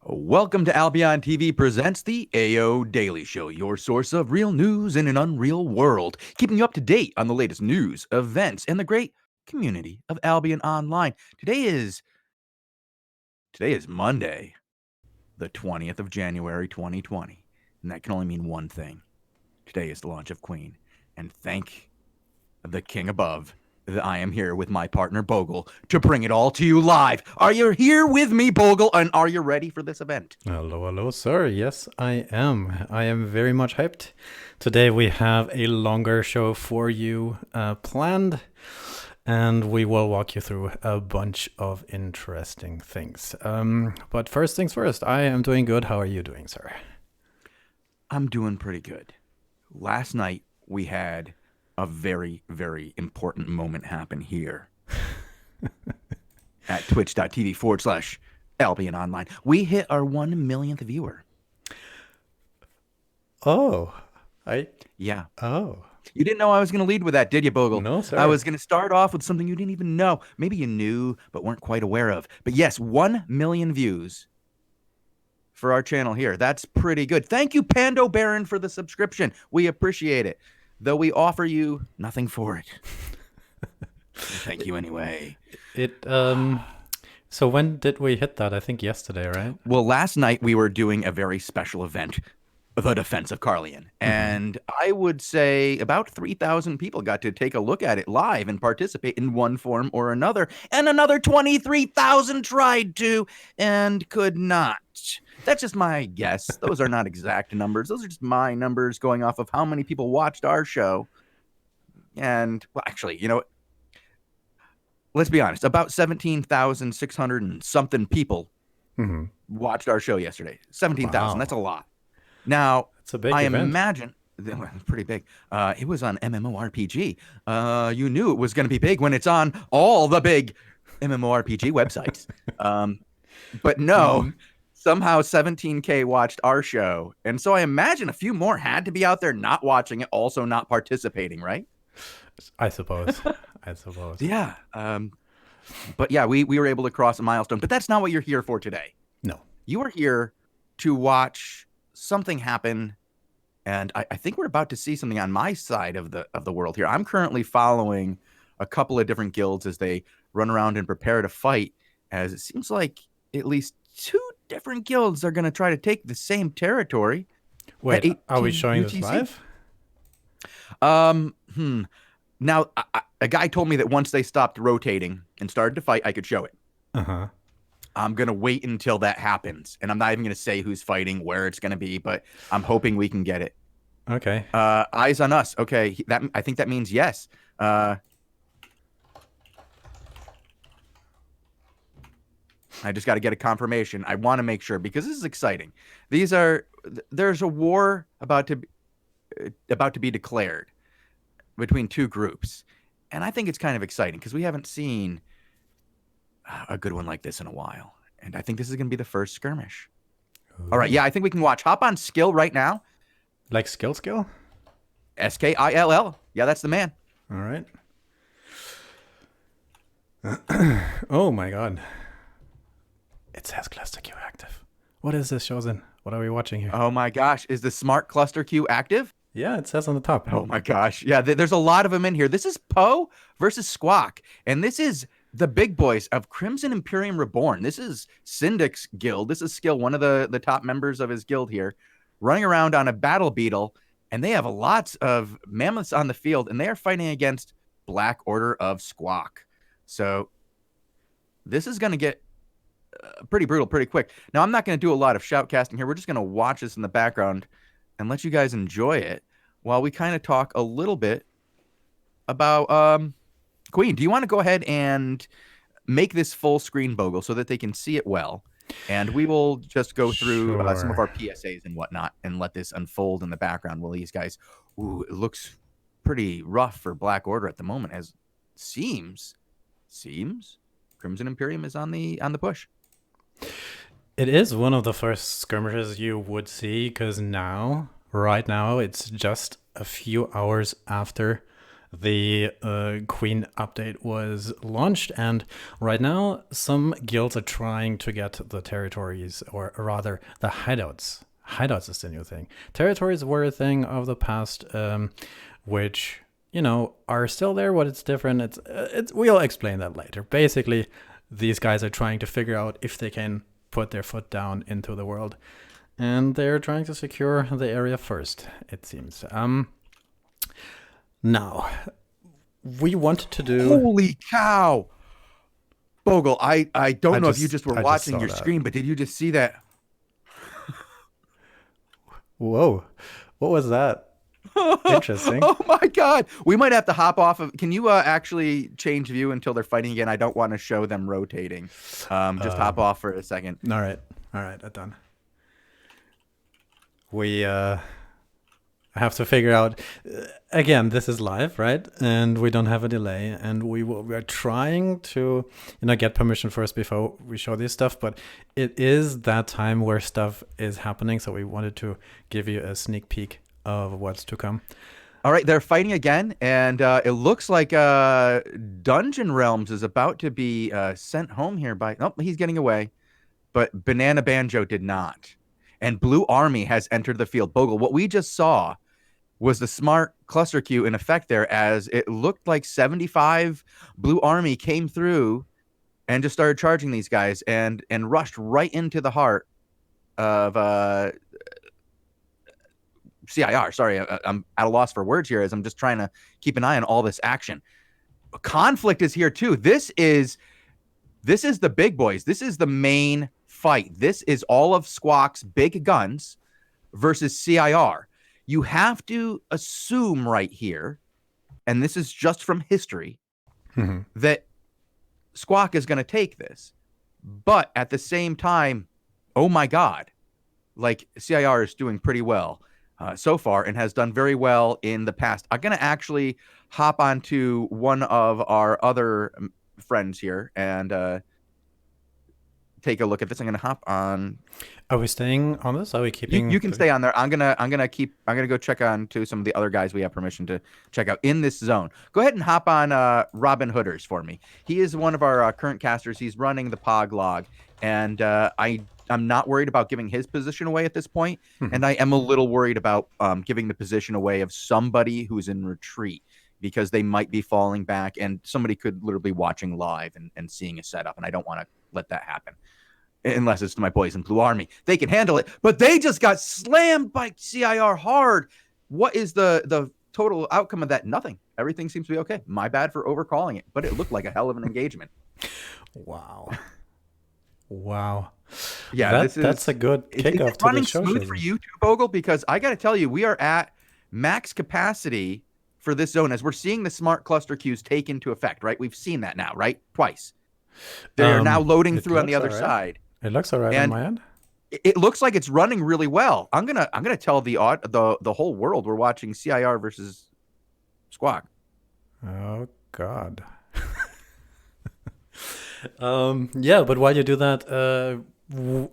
Welcome to Albion TV presents the AO Daily Show, your source of real news in an unreal world, keeping you up to date on the latest news, events, and the great community of Albion Online. Today is Monday, the 20th of January, 2020, and that can only mean one thing. Today is the launch of Queen, and thank the king above that I am here with my partner Bogul to bring it all to you live. Are you here with me, Bogul, and are you ready for this event? Hello, sir. Yes, I am. I am very much hyped. Today we have a longer show for you planned, and we will walk you through a bunch of interesting things. But first things first, I am doing good. How are you doing, sir? I'm doing pretty good. Last night we had a very, very important moment happen here at twitch.tv/Albion Online. We hit our 1 millionth viewer. Oh, Yeah. Oh. You didn't know I was going to lead with that, did you, Bogle? No, sir. I was going to start off with something you didn't even know. Maybe you knew, but weren't quite aware of. But yes, 1 million views for our channel here. That's pretty good. Thank you, Pando Baron, for the subscription. We appreciate it, though we offer you nothing for it. Thank you anyway. So when did we hit that? I think yesterday, right? Well, last night we were doing a very special event, the Defense of Carlion. And I would say about 3,000 people got to take a look at it live and participate in one form or another. And another 23,000 tried to and could not. That's just my guess. Those are not exact numbers. Those are just my numbers going off of how many people watched our show. And, well, actually, you know, let's be honest. About 17,600 and something people watched our show yesterday. 17,000. Wow. That's a lot. Now, it's a big event. Imagine, pretty big. It was on MMO RPG. You knew it was going to be big when it's on all the big MMO RPG websites. But no, somehow 17K watched our show. And so I imagine a few more had to be out there not watching it, also not participating, right? I suppose. Yeah. But yeah, we were able to cross a milestone. But that's not what you're here for today. No. You are here to watch something happen, and I think we're about to see something on my side of the world here. I'm currently following a couple of different guilds as they run around and prepare to fight, as it seems like at least 2 different guilds are going to try to take the same territory. Wait, are we showing this live? Now, a guy told me that once they stopped rotating and started to fight, I could show it. I'm going to wait until that happens, and I'm not even going to say who's fighting, where it's going to be, but I'm hoping we can get it. Okay. Eyes on us. Okay, I think that means yes. I just got to get a confirmation. I want to make sure, because this is exciting. There's a war about to be declared between 2 groups, and I think it's kind of exciting because we haven't seen a good one like this in a while, and I think this is going to be the first skirmish. Ooh. All right, yeah, I think we can watch. Hop on skill right now. Like skill? SKILL. Yeah, that's the man. All right. Oh my god. It says cluster queue active. What is this, Shozen? What are we watching here? Oh my gosh, is the smart cluster queue active? Yeah, it says on the top. Oh my gosh. Yeah, there's a lot of them in here. This is Poe versus Squawk, and this is the big boys of Crimson Imperium Reborn. This is Syndic's guild. This is Skill, one of the top members of his guild here, running around on a battle beetle, and they have lots of mammoths on the field, and they are fighting against Black Order of Squawk. So this is going to get pretty brutal pretty quick. Now, I'm not going to do a lot of shoutcasting here. We're just going to watch this in the background and let you guys enjoy it while we kind of talk a little bit about Queen. Do you want to go ahead and make this full screen, Bogle, so that they can see it well? And we will just go through some of our PSAs and whatnot and let this unfold in the background while these guys... Ooh, it looks pretty rough for Black Order at the moment, as seems Crimson Imperium is on the push. It is one of the first skirmishes you would see, because right now, it's just a few hours after the Queen update was launched, and right now some guilds are trying to get the territories, or rather the hideouts. Hideouts is the new thing. Territories were a thing of the past, which are still there. What it's different, it's we'll explain that later. Basically, these guys are trying to figure out if they can put their foot down into the world, and they're trying to secure the area first, it seems. Now, we want to do... Holy cow! Bogul, I don't know if you just were watching your that. screen, but did you just see that? Whoa, what was that? Interesting. Oh my god! We might have to hop off of... Can you actually change view until they're fighting again? I don't want to show them rotating. Just hop off for a second. All right, that's done. We have to figure out... Again, this is live, right? And we don't have a delay, and we are trying to get permission first before we show this stuff, but it is that time where stuff is happening, so we wanted to give you a sneak peek of what's to come. All right, they're fighting again, and it looks like Dungeon Realms is about to be sent home here by... Nope, he's getting away. But Banana Banjo did not. And Blue Army has entered the field. Bogul, what we just saw was the smart cluster queue in effect there, as it looked like 75 Blue Army came through and just started charging these guys and rushed right into the heart of... CIR. Sorry, I'm at a loss for words here as I'm just trying to keep an eye on all this action. Conflict is here too. This is the big boys. This is the main fight. This is all of Squawk's big guns versus CIR. You have to assume right here, and this is just from history, that Squawk is going to take this. But at the same time, oh my God, like CIR is doing pretty well so far and has done very well in the past. I'm going to actually hop onto one of our other friends here and take a look at this. I'm going to hop on. Are we staying on this? Are we keeping? You can stay on there. I'm gonna go check on to some of the other guys we have permission to check out in this zone. Go ahead and hop on Robin Hooders for me. He is one of our current casters. He's running the Pog log, and I'm not worried about giving his position away at this point, and I am a little worried about giving the position away of somebody who's in retreat, because they might be falling back, and somebody could literally be watching live and seeing a setup, and I don't want to let that happen. Unless it's to my boys in Blue Army. They can handle it, but they just got slammed by CIR hard. What is the total outcome of that? Nothing. Everything seems to be okay. My bad for overcalling it, but it looked like a hell of an engagement. Wow. Yeah, that's a good kickoff. Is it running smooth for you too, Bogul? Because I got to tell you, we are at max capacity for this zone as we're seeing the smart cluster queues take into effect, right? We've seen that now, right? Twice. They're now loading through on the other side. It looks all right on my end. It looks like it's running really well. I'm gonna tell the whole world we're watching CIR versus Squawk. Oh God. Yeah, but while you do that,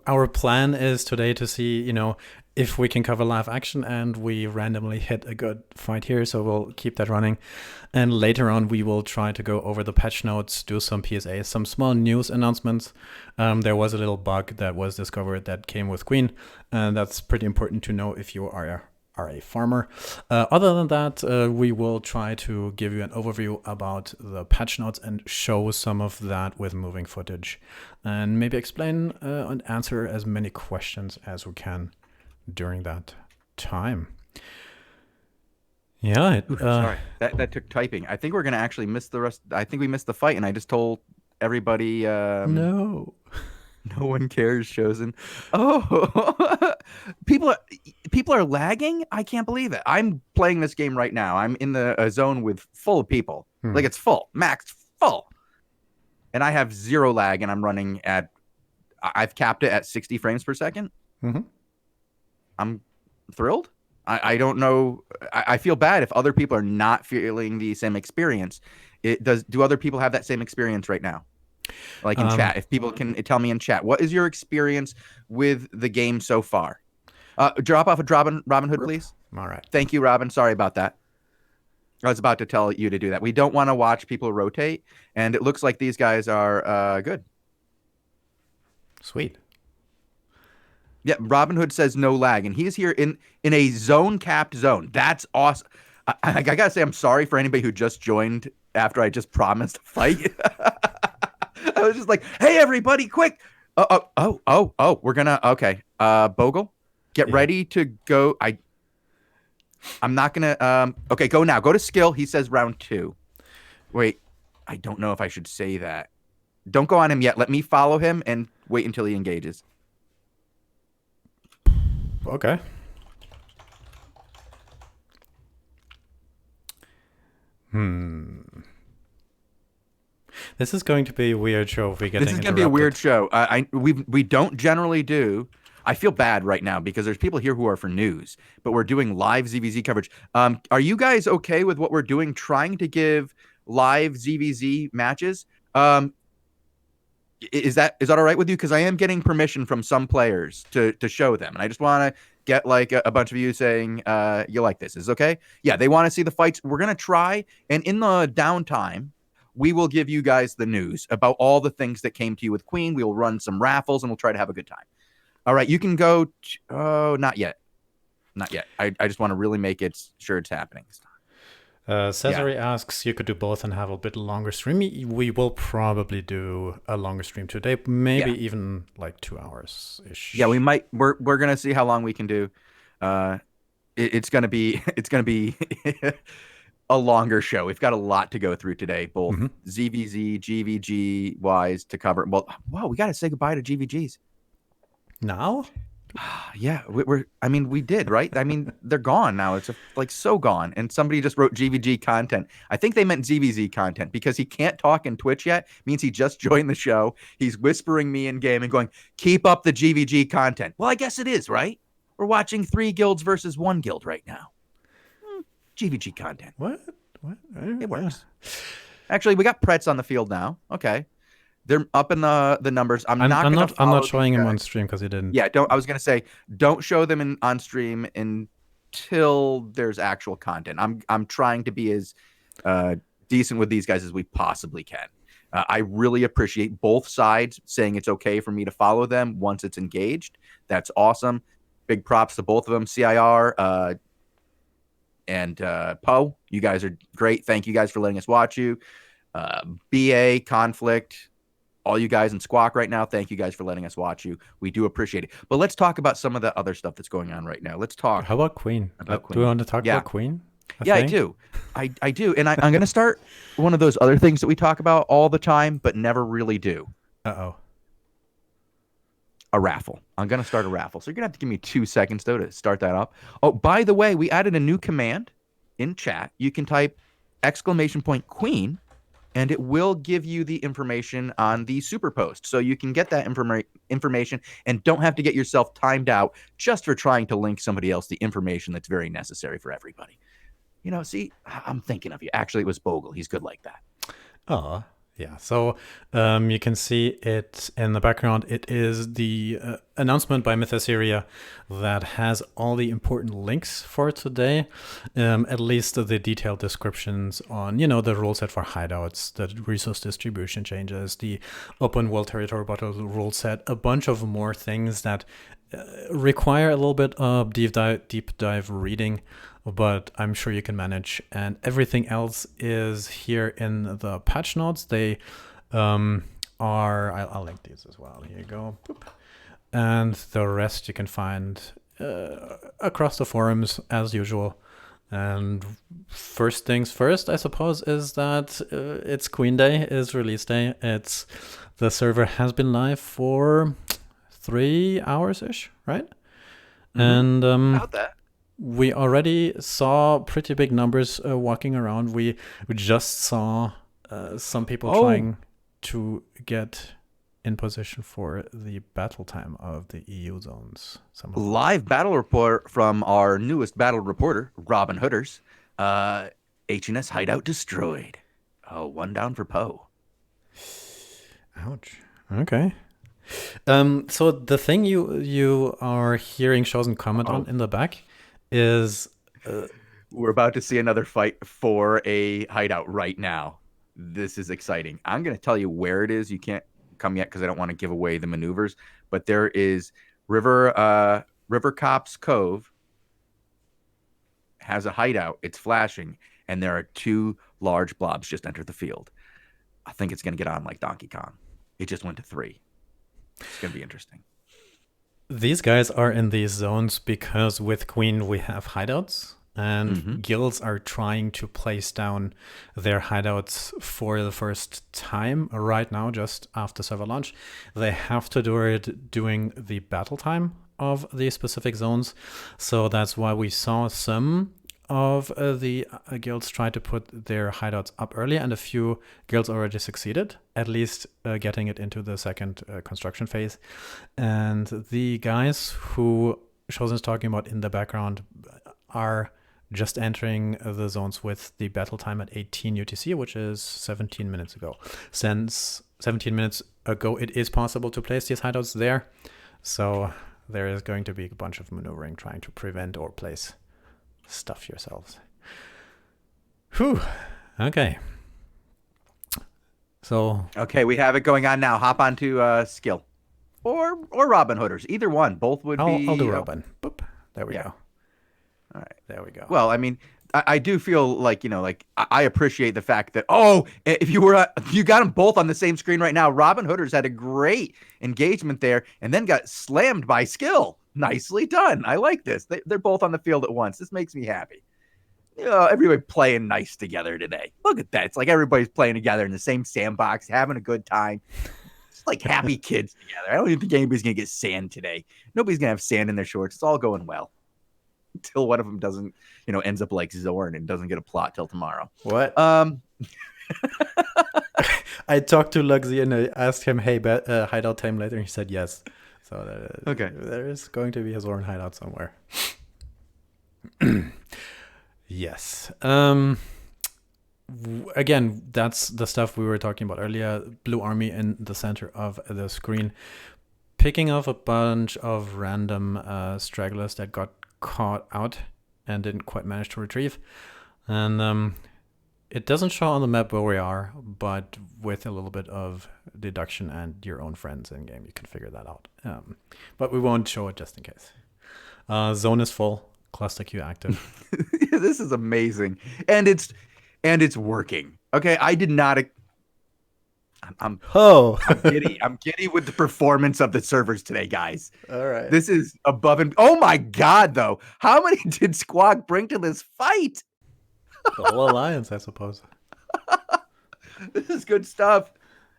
our plan is today to see, if we can cover live action, and we randomly hit a good fight here, so we'll keep that running. And later on, we will try to go over the patch notes, do some PSAs, some small news announcements. There was a little bug that was discovered that came with Queen, and that's pretty important to know if you are a farmer. Other than that, we will try to give you an overview about the patch notes and show some of that with moving footage, and maybe explain and answer as many questions as we can during that time. Yeah. Sorry, that took typing. I think we're gonna actually miss the rest. I think we missed the fight, and I just told everybody. No. No one cares, Shozen. Oh, people are lagging. I can't believe it. I'm playing this game right now. I'm in a zone with full of people. Like it's full, max full, and I have zero lag, and I'm running at. I've capped it at 60 frames per second. I'm thrilled. I don't know. I feel bad if other people are not feeling the same experience. Do other people have that same experience right now? Like in chat, if people can tell me in chat, what is your experience with the game so far? Drop off a Robin Hood, please. All right. Thank you, Robin. Sorry about that. I was about to tell you to do that. We don't want to watch people rotate, and it looks like these guys are good. Sweet. Yeah, Robin Hood says no lag, and he's here in a zone capped zone. That's awesome. I gotta say, I'm sorry for anybody who just joined after I just promised a fight. I was just like, "Hey, everybody, quick! We're gonna okay. Bogul, get ready to go. I'm not gonna. Okay, go now. Go to skill. He says round 2. Wait, I don't know if I should say that. Don't go on him yet. Let me follow him and wait until he engages. Okay. This is going to be a weird show if we get This is going to be a weird show. We don't generally do. I feel bad right now because there's people here who are for news, but we're doing live ZVZ coverage. Are you guys okay with what we're doing? Trying to give live ZVZ matches. Is that all right with you? Because I am getting permission from some players to show them, and I just want to get like a bunch of you saying you like this. Is it okay? Yeah, they want to see the fights. We're gonna try, and in the downtime, we will give you guys the news about all the things that came to you with Queen. We will run some raffles, and we'll try to have a good time. All right, you can go. Oh, not yet. Not yet. I just want to really make it sure it's happening this time. Cesare asks, you could do both and have a bit longer stream. We will probably do a longer stream today, maybe even like 2 hours ish. Yeah, we might. We're gonna see how long we can do. It's gonna be a longer show. We've got a lot to go through today, both ZVZ, GVG wise to cover. Well, wow, we got to say goodbye to GVGs. Now? Yeah, we did, right? I mean, they're gone now. It's like so gone. And somebody just wrote GVG content. I think they meant ZVZ content because he can't talk in Twitch yet. Means he just joined the show. He's whispering me in game and going, "Keep up the GVG content." Well, I guess it is, right? We're watching 3 guilds versus 1 guild right now. GVG content. What? It works. Actually, we got Pretz on the field now. Okay. They're up in the numbers. I'm not showing him on stream because he didn't. Yeah, I was gonna say, don't show them on stream until there's actual content. I'm trying to be as decent with these guys as we possibly can. I really appreciate both sides saying it's okay for me to follow them once it's engaged. That's awesome. Big props to both of them, CIR and Poe. You guys are great. Thank you guys for letting us watch you. BA, Conflict, all you guys in Squawk right now, thank you guys for letting us watch you. We do appreciate it. But let's talk about some of the other stuff that's going on right now. Let's talk. How about Queen? Do we want to talk about Queen? I do. I do. And I'm going to start one of those other things that we talk about all the time, but never really do. Uh-oh. A raffle. I'm going to start a raffle. So you're going to have to give me 2 seconds, though, to start that up. Oh, by the way, we added a new command in chat. You can type !Queen, and it will give you the information on the super post. So you can get that information and don't have to get yourself timed out just for trying to link somebody else the information that's very necessary for everybody. See, I'm thinking of you. Actually, it was Bogul. He's good like that. Oh, yeah. So you can see it in the background. It is the announcement by Mythosyria that has all the important links for today, at least the detailed descriptions on, the rule set for hideouts, the resource distribution changes, the open world territory battle rule set, a bunch of more things that require a little bit of deep dive reading, but I'm sure you can manage. And everything else is here in the patch notes. They I'll link these as well. Here you go. Boop. And the rest you can find across the forums as usual. And first things first, I suppose, is that it's Queen Day, is release day. The server has been live for 3 hours-ish, right? Mm-hmm. And about that. We already saw pretty big numbers walking around. We just saw some people trying to get in position for the battle time of the EU zones. Live battle report from our newest battle reporter, Robin Hooders. HNS hideout destroyed. Oh, 1 down for Poe. Ouch. Okay. So the thing you are hearing Shozen comment on in the back is We're about to see another fight for a hideout right now. This is exciting. I'm going to tell you where it is. You can't come yet because I don't want to give away the maneuvers. But there is River Cops Cove has a hideout. It's flashing, and there are two large blobs just entered the field. I think it's going to get on like Donkey Kong. It just went to 3. It's going to be interesting. These guys are in these zones because with Queen we have hideouts, and guilds are trying to place down their hideouts for the first time right now, just after server launch. They have to do it during the battle time of the specific zones. So that's why we saw some of the guilds try to put their hideouts up early, and a few guilds already succeeded, at least getting it into the second construction phase. And the guys who Shozen's talking about in the background are just entering the zones with the battle time at 18 UTC, which is 17 minutes ago. Since 17 minutes ago, it is possible to place these hideouts there. So there is going to be a bunch of maneuvering trying to prevent or place stuff yourselves. Whew. Okay. So. Okay, we have it going on now. Hop onto skill. Or Robin Hooders. Either one. Both would be. I'll do Robin. Boop. There we go. All right. There we go. Well, I mean, I do feel like, I appreciate the fact that, if you got them both on the same screen right now. Robin Hooders had a great engagement there and then got slammed by skill. Nicely done. I like this. They're both on the field at once. This makes me happy. Everybody playing nice together today. Look at that. It's like everybody's playing together in the same sandbox, having a good time. It's like happy kids together. I don't even think anybody's going to get sand today. Nobody's going to have sand in their shorts. It's all going well. Until one of them doesn't, ends up like Zorn and doesn't get a plot till tomorrow. What? I talked to Luxy and I asked him, hey, hideout time later, and he said yes. So okay, there is going to be a Zorn hideout somewhere. Yes. Again, that's the stuff we were talking about earlier. Blue Army in the center of the screen, picking off a bunch of random stragglers that got caught out and didn't quite manage to retrieve. And it doesn't show on the map where we are, but with a little bit of deduction and your own friends in game, you can figure that out. But we won't show it just in case. Zone is full. Cluster queue active. This is amazing, and it's working. Okay, I did not. I'm giddy. I'm giddy with the performance of the servers today, guys. All right. This is above and oh my god, though. How many did Squawk bring to this fight? The whole alliance, I suppose. This is good stuff.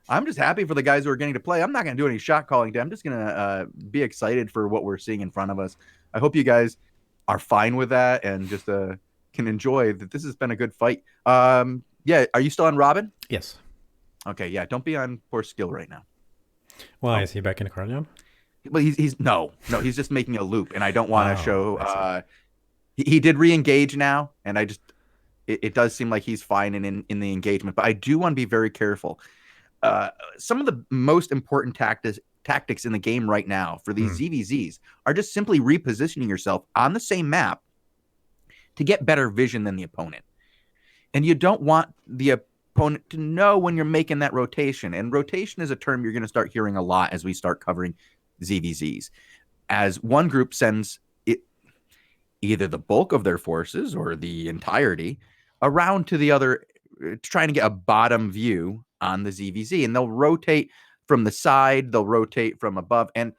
I'm just happy for the guys who are getting to play. I'm not going to do any shot calling today. I'm just going to be excited for what we're seeing in front of us. I hope you guys are fine with that and just can enjoy that. This has been a good fight. Yeah, are you still on Robin? Yes. Okay, yeah, don't be on poor skill right now. Why is he back in Corleone? Well, he's no, he's just making a loop, and I don't want to show. He did re-engage now, and I just it does seem like he's fine in the engagement, but I do want to be very careful. Some of the most important tactics in the game right now for these ZVZs are just simply repositioning yourself on the same map to get better vision than the opponent. And you don't want the opponent to know when you're making that rotation. And rotation is a term you're going to start hearing a lot as we start covering ZVZs. As one group sends either the bulk of their forces or the entirety around to the other, trying to get a bottom view on the ZVZ. And they'll rotate from the side, they'll rotate from above. And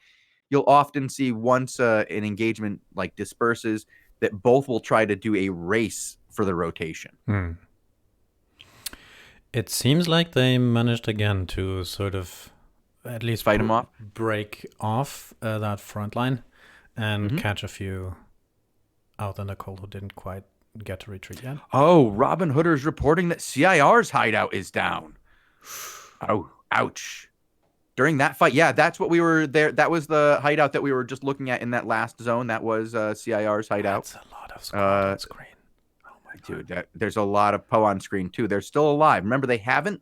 you'll often see once an engagement like disperses that both will try to do a race for the rotation. It seems like they managed again to sort of at least fight them off, break off that front line and catch a few out in the cold who didn't quite get to retreat yet. Oh, Robin Hooder's reporting that CIR's hideout is down. Oh, ouch. During that fight, yeah, that's what we were there. That was the hideout that we were just looking at in that last zone. That was CIR's hideout. That's a lot of squad on screen. Oh my god, dude, there's a lot of Poe on screen too. They're still alive. Remember, they haven't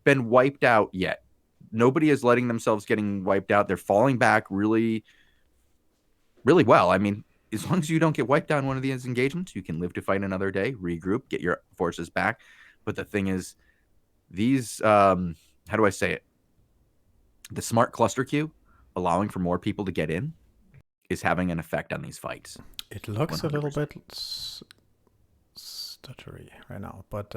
been wiped out yet. Nobody is letting themselves getting wiped out. They're falling back really, really well. I mean, as long as you don't get wiped down one of these engagements, you can live to fight another day, regroup, get your forces back. But the thing is, these how do I say it? The smart cluster queue, allowing for more people to get in, is having an effect on these fights. It looks 100%. A little bit stuttery right now, but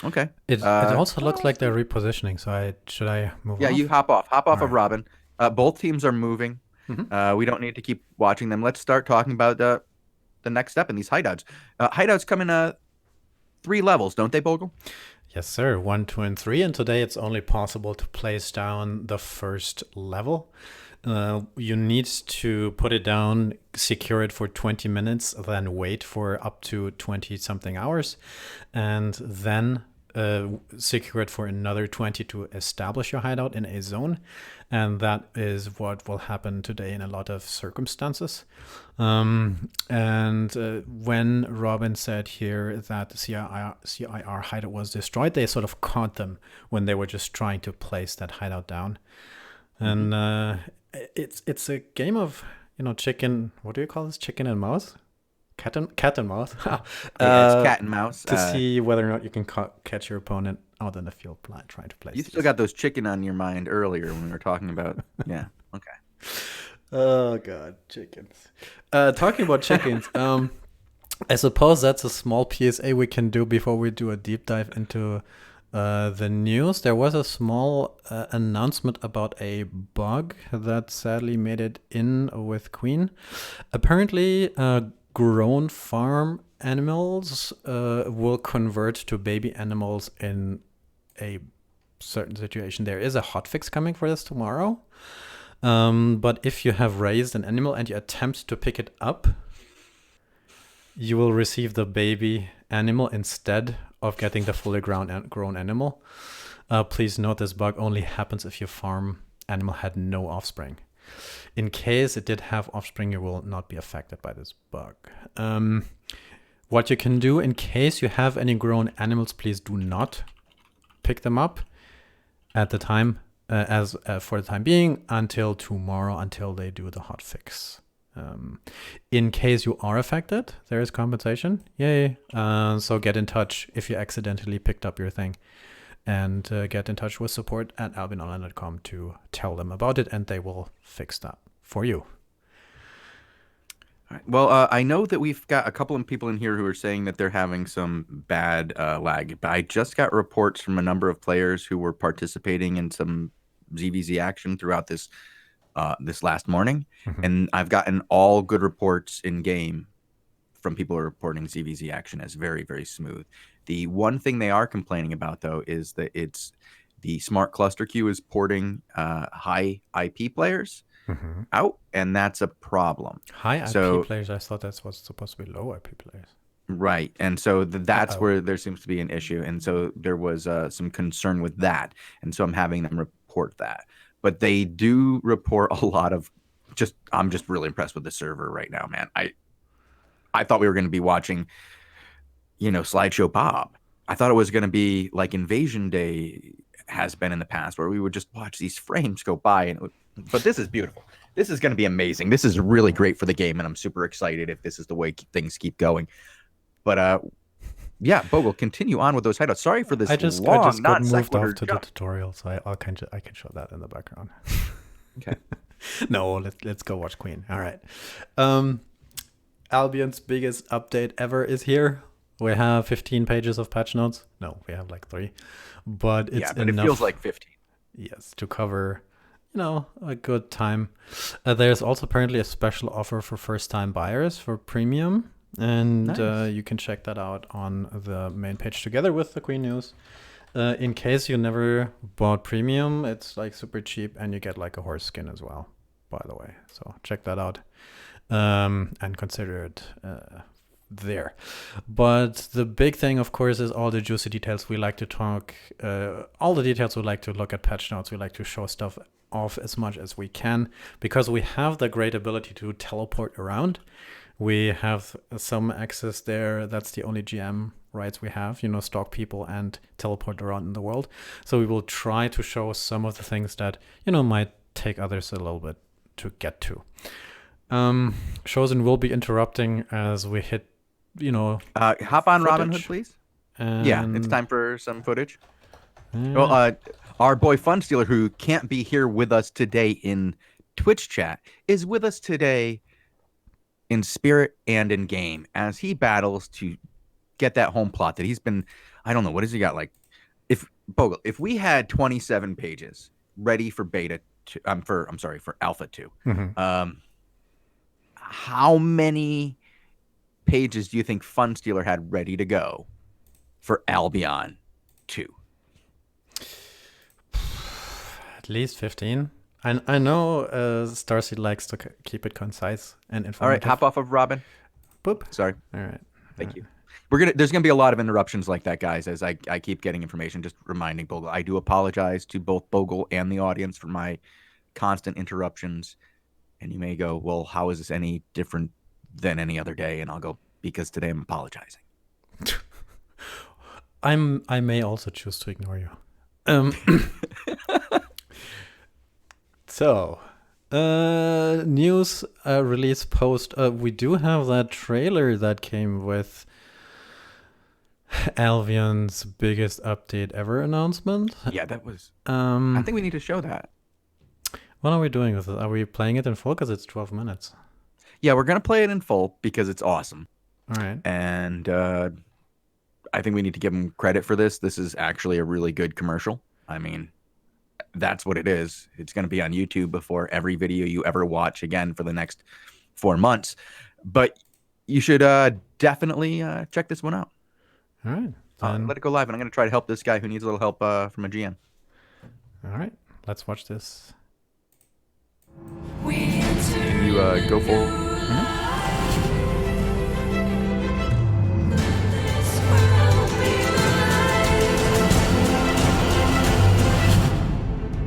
okay. It also looks like they're repositioning. So should I move? Yeah, off? You hop off of Robin. Both teams are moving. Mm-hmm. We don't need to keep watching them. Let's start talking about the next step in these hideouts. Hideouts come in 3 levels, don't they, Bogul? Yes, sir. 1, 2, and 3. And today it's only possible to place down the first level. You need to put it down, secure it for 20 minutes, then wait for up to 20 something hours, and then secure it for another 20 to establish your hideout in a zone. And that is what will happen today in a lot of circumstances. When Robin said here that the CIR hideout was destroyed, they sort of caught them when they were just trying to place that hideout down. And it's a game of, chicken. What do you call this? Chicken and mouse? Cat and mouse. It's cat and mouse to see whether or not you can catch your opponent out in the field trying to place. You still got those chicken on your mind earlier when we were talking about. Yeah. Okay. Oh God, chickens. Talking about chickens. I suppose that's a small PSA we can do before we do a deep dive into the news. There was a small announcement about a bug that sadly made it in with Queen. Apparently, grown farm animals will convert to baby animals in a certain situation. There is a hotfix coming for this tomorrow. But if you have raised an animal and you attempt to pick it up, you will receive the baby animal instead of getting the fully grown animal. Please note this bug only happens if your farm animal had no offspring. In case it did have offspring, you will not be affected by this bug. What you can do in case you have any grown animals, please do not pick them up at the time, for the time being, until tomorrow, until they do the hotfix. In case you are affected, there is compensation. Yay. So get in touch if you accidentally picked up your thing, and get in touch with support at albiononline.com to tell them about it, and they will fix that for you. All right. Well, I know that we've got a couple of people in here who are saying that they're having some bad lag, but I just got reports from a number of players who were participating in some ZVZ action throughout this last morning, and I've gotten all good reports in game from people who are reporting ZVZ action as very, very smooth. The one thing they are complaining about, though, is that it's the smart cluster queue is porting high IP players out, and that's a problem. High IP players? I thought that was supposed to be low IP players. Right, and so that's where there seems to be an issue, and so there was some concern with that, and so I'm having them report that. But they do report a lot of I'm just really impressed with the server right now, man. I thought we were going to be watching, Slideshow Bob. I thought it was going to be like Invasion Day has been in the past, where we would just watch these frames go by. But this is beautiful. This is going to be amazing. This is really great for the game, and I'm super excited if this is the way things keep going. But yeah, Bogul, continue on with those hideouts. Sorry for this. I just got moved off to the tutorial, so I can show that in the background. Okay. No, let's go watch Queen. All right. Albion's biggest update ever is here. We have 15 pages of patch notes. No, we have like 3, but it's but enough. It feels like 15. Yes, to cover, a good time. There's also apparently a special offer for first-time buyers for premium. And nice. You can check that out on the main page together with the Queen news. In case you never bought premium, it's like super cheap, and you get like a horse skin as well, by the way. So check that out and consider it there. But the big thing, of course, is all the juicy details. We like to talk, all the details. We like to look at patch notes. We like to show stuff off as much as we can, because we have the great ability to teleport around. We have some access there. That's the only GM rights we have, stalk people and teleport around in the world. So we will try to show some of the things that, might take others a little bit to get to. Shozen will be interrupting as we hit, Hop on Robin Hood, footage. please. And Yeah, it's time for some footage. Well, our boy Funstealer, who can't be here with us today in Twitch chat, is with us today in spirit and in game as he battles to get that home plot that he's been, I don't know, what has he got? Like, Bogul, if we had 27 pages ready for beta, for alpha 2, how many pages do you think Funstealer had ready to go for Albion 2? At least 15. I know Starseed likes to keep it concise and informative. All right, hop off of Robin. Boop. Sorry. All right. Thank you. There's gonna be a lot of interruptions like that, guys, as I keep getting information. Just reminding Bogul, I do apologize to both Bogul and the audience for my constant interruptions. And you may go, well, how is this any different than any other day? And I'll go, because today I'm apologizing. I may also choose to ignore you. So, news release post. We do have that trailer that came with Albion's biggest update ever announcement. Yeah, that was. I think we need to show that. What are we doing with it? Are we playing it in full? Because it's 12 minutes. Yeah, we're going to play it in full because it's awesome. All right. And I think we need to give them credit for this. This is actually a really good commercial. I mean, that's what it is. It's going to be on YouTube before every video you ever watch again for the next 4 months. But you should definitely check this one out. All right. Let it go live. And I'm going to try to help this guy who needs a little help from a GM. All right. Let's watch this. You go for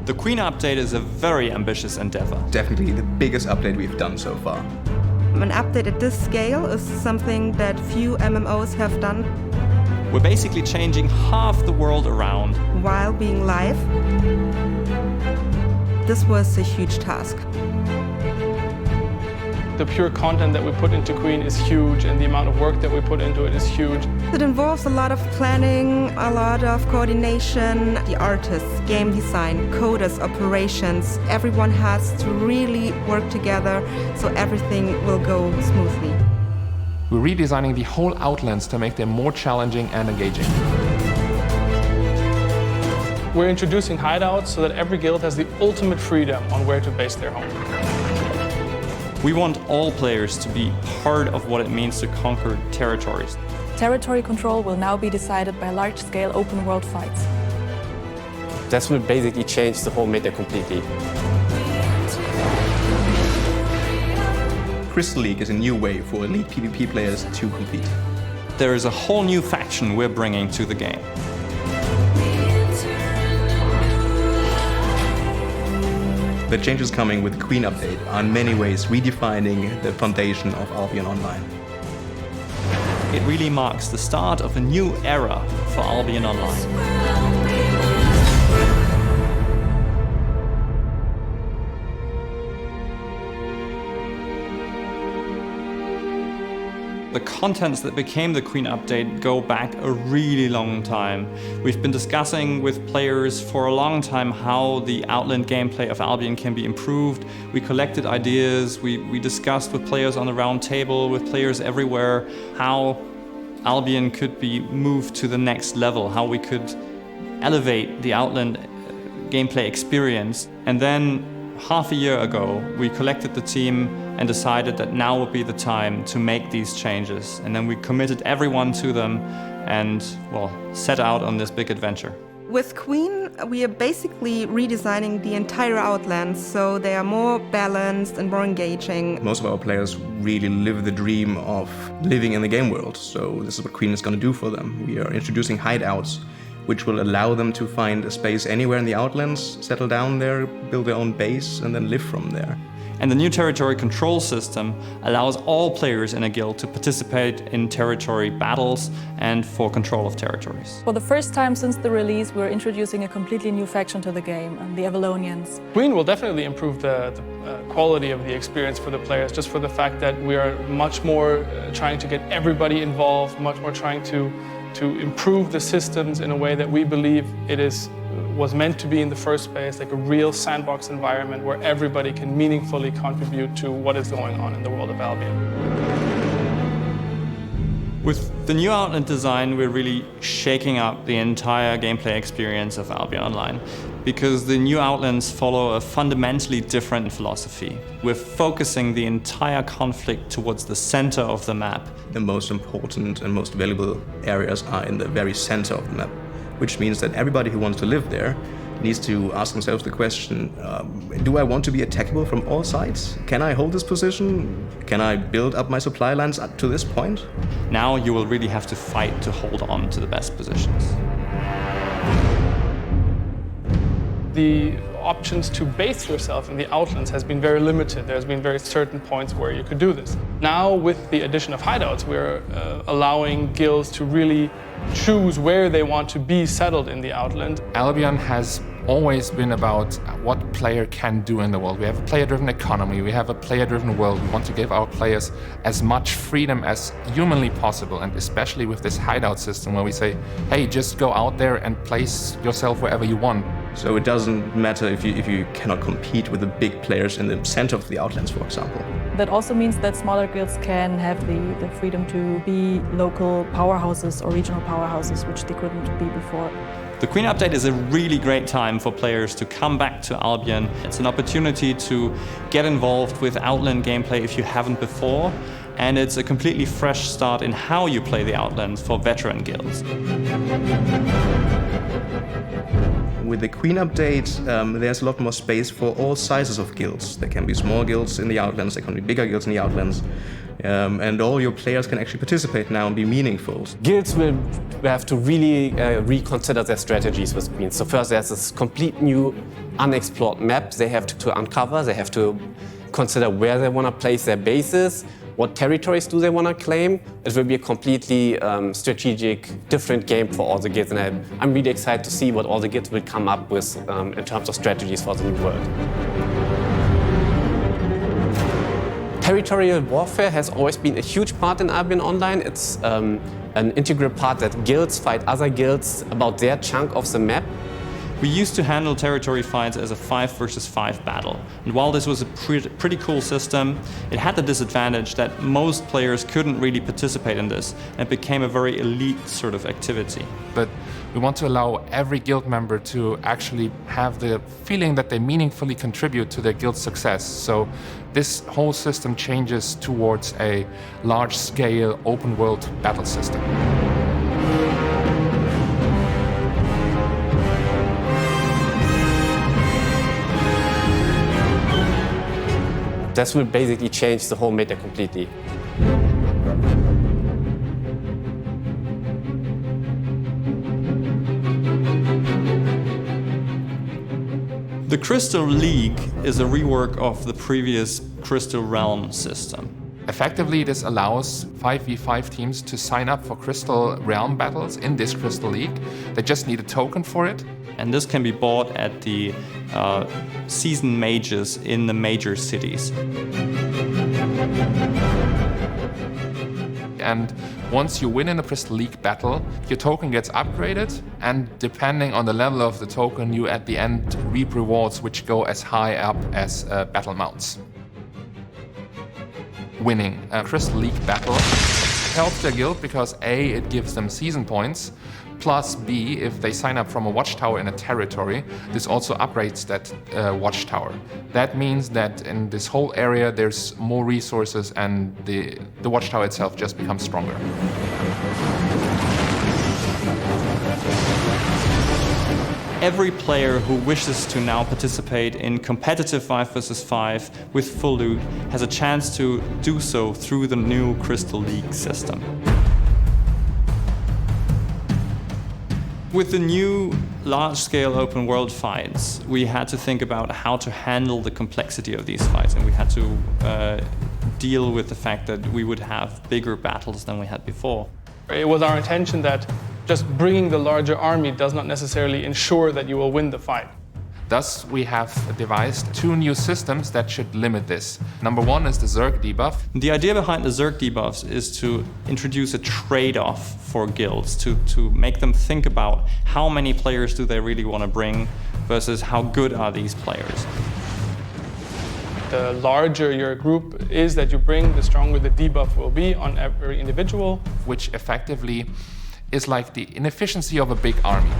The Queen update is a very ambitious endeavor. Definitely the biggest update we've done so far. An update at this scale is something that few MMOs have done We're basically changing half the world around. while being live. This was a huge task. The pure content that we put into Queen is huge, and the amount of work that we put into it is huge. It involves a lot of planning, a lot of coordination. The artists, game design, coders, operations, everyone has to really work together so everything will go smoothly. We're redesigning the whole Outlands to make them more challenging and engaging. We're introducing hideouts so that every guild has the ultimate freedom on where to base their home. We want all players to be part of what it means to conquer territories. Territory control will now be decided by large-scale open-world fights. That's what basically changed the whole meta completely. Crystal League is a new way for elite PvP players to compete. There is a whole new faction we're bringing to the game. The changes coming with the Queen update are in many ways redefining the foundation of Albion Online. It really marks the start of a new era for Albion Online. The contents that became the Queen update go back a really long time. We've been discussing with players for a long time how the Outland gameplay of Albion can be improved. We collected ideas, we discussed with players on the round table, with players everywhere, how Albion could be moved to the next level, how we could elevate the Outland gameplay experience. And then half a year ago, we collected the team and decided that now would be the time to make these changes. And then we committed everyone to them and, well, set out on this big adventure. With Queen, we are basically redesigning the entire Outlands so they are more balanced and more engaging. Most of our players really live the dream of living in the game world, so this is what Queen is going to do for them. We are introducing hideouts which will allow them to find a space anywhere in the Outlands, settle down there, build their own base, and then live from there. And the new territory control system allows all players in a guild to participate in territory battles and for control of territories. For the first time since the release, we're introducing a completely new faction to the game, the Avalonians. Queen will definitely improve the quality of the experience for the players, just for the fact that we are much more trying to get everybody involved, much more trying to improve the systems in a way that we believe was meant to be in the first place, like a real sandbox environment where everybody can meaningfully contribute to what is going on in the world of Albion. With the new Outland design, we're really shaking up the entire gameplay experience of Albion Online, because the new Outlands follow a fundamentally different philosophy. We're focusing the entire conflict towards the center of the map. The most important and most valuable areas are in the very center of the map, which means that everybody who wants to live there needs to ask themselves the question, do I want to be attackable from all sides? Can I hold this position? Can I build up my supply lines up to this point? Now you will really have to fight to hold on to the best positions. The options to base yourself in the Outlands has been very limited. There's been very certain points where you could do this. Now, with the addition of hideouts, we're allowing guilds to really choose where they want to be settled in the Outland. Albion has always been about what player can do in the world. We have a player-driven economy, we have a player-driven world. We want to give our players as much freedom as humanly possible, and especially with this hideout system where we say, hey, just go out there and place yourself wherever you want. So it doesn't matter if you cannot compete with the big players in the center of the Outlands, for example. That also means that smaller guilds can have the freedom to be local powerhouses or regional powerhouses, which they couldn't be before. The Queen update is a really great time for players to come back to Albion. It's an opportunity to get involved with Outland gameplay if you haven't before, and it's a completely fresh start in how you play the Outlands for veteran guilds. With the Queen update, there's a lot more space for all sizes of guilds. There can be small guilds in the Outlands, there can be bigger guilds in the Outlands, and all your players can actually participate now and be meaningful. Guilds will have to really reconsider their strategies with Queen. So first there's this complete new unexplored map they have to uncover. They have to consider where they want to place their bases, what territories do they want to claim. It will be a completely strategic, different game for all the guilds, and I'm really excited to see what all the guilds will come up with in terms of strategies for the new world. Territorial warfare has always been a huge part in Albion Online. It's an integral part that guilds fight other guilds about their chunk of the map. We used to handle territory fights as a 5 versus 5 battle. And while this was a pretty cool system, it had the disadvantage that most players couldn't really participate in this, and it became a very elite sort of activity. But we want to allow every guild member to actually have the feeling that they meaningfully contribute to their guild's success. So this whole system changes towards a large-scale, open-world battle system. This will basically change the whole meta completely. The Crystal League is a rework of the previous Crystal Realm system. Effectively, this allows 5v5 teams to sign up for Crystal Realm battles in this Crystal League. They just need a token for it. And this can be bought at the season mages in the major cities. And once you win in a Crystal League battle, your token gets upgraded, and depending on the level of the token, you at the end reap rewards which go as high up as battle mounts. Winning a Crystal League battle helps their guild because A, it gives them season points, plus B, if they sign up from a watchtower in a territory, this also upgrades that watchtower. That means that in this whole area there's more resources and the watchtower itself just becomes stronger. Every player who wishes to now participate in competitive 5 versus 5 with full loot has a chance to do so through the new Crystal League system. With the new large-scale open world fights, we had to think about how to handle the complexity of these fights, and we had to deal with the fact that we would have bigger battles than we had before. It was our intention that just bringing the larger army does not necessarily ensure that you will win the fight. Thus, we have devised 2 new systems that should limit this. Number 1 is the Zerg debuff. The idea behind the Zerg debuffs is to introduce a trade-off for guilds, to make them think about how many players do they really want to bring versus how good are these players. The larger your group is that you bring, the stronger the debuff will be on every individual. Which effectively is like the inefficiency of a big army.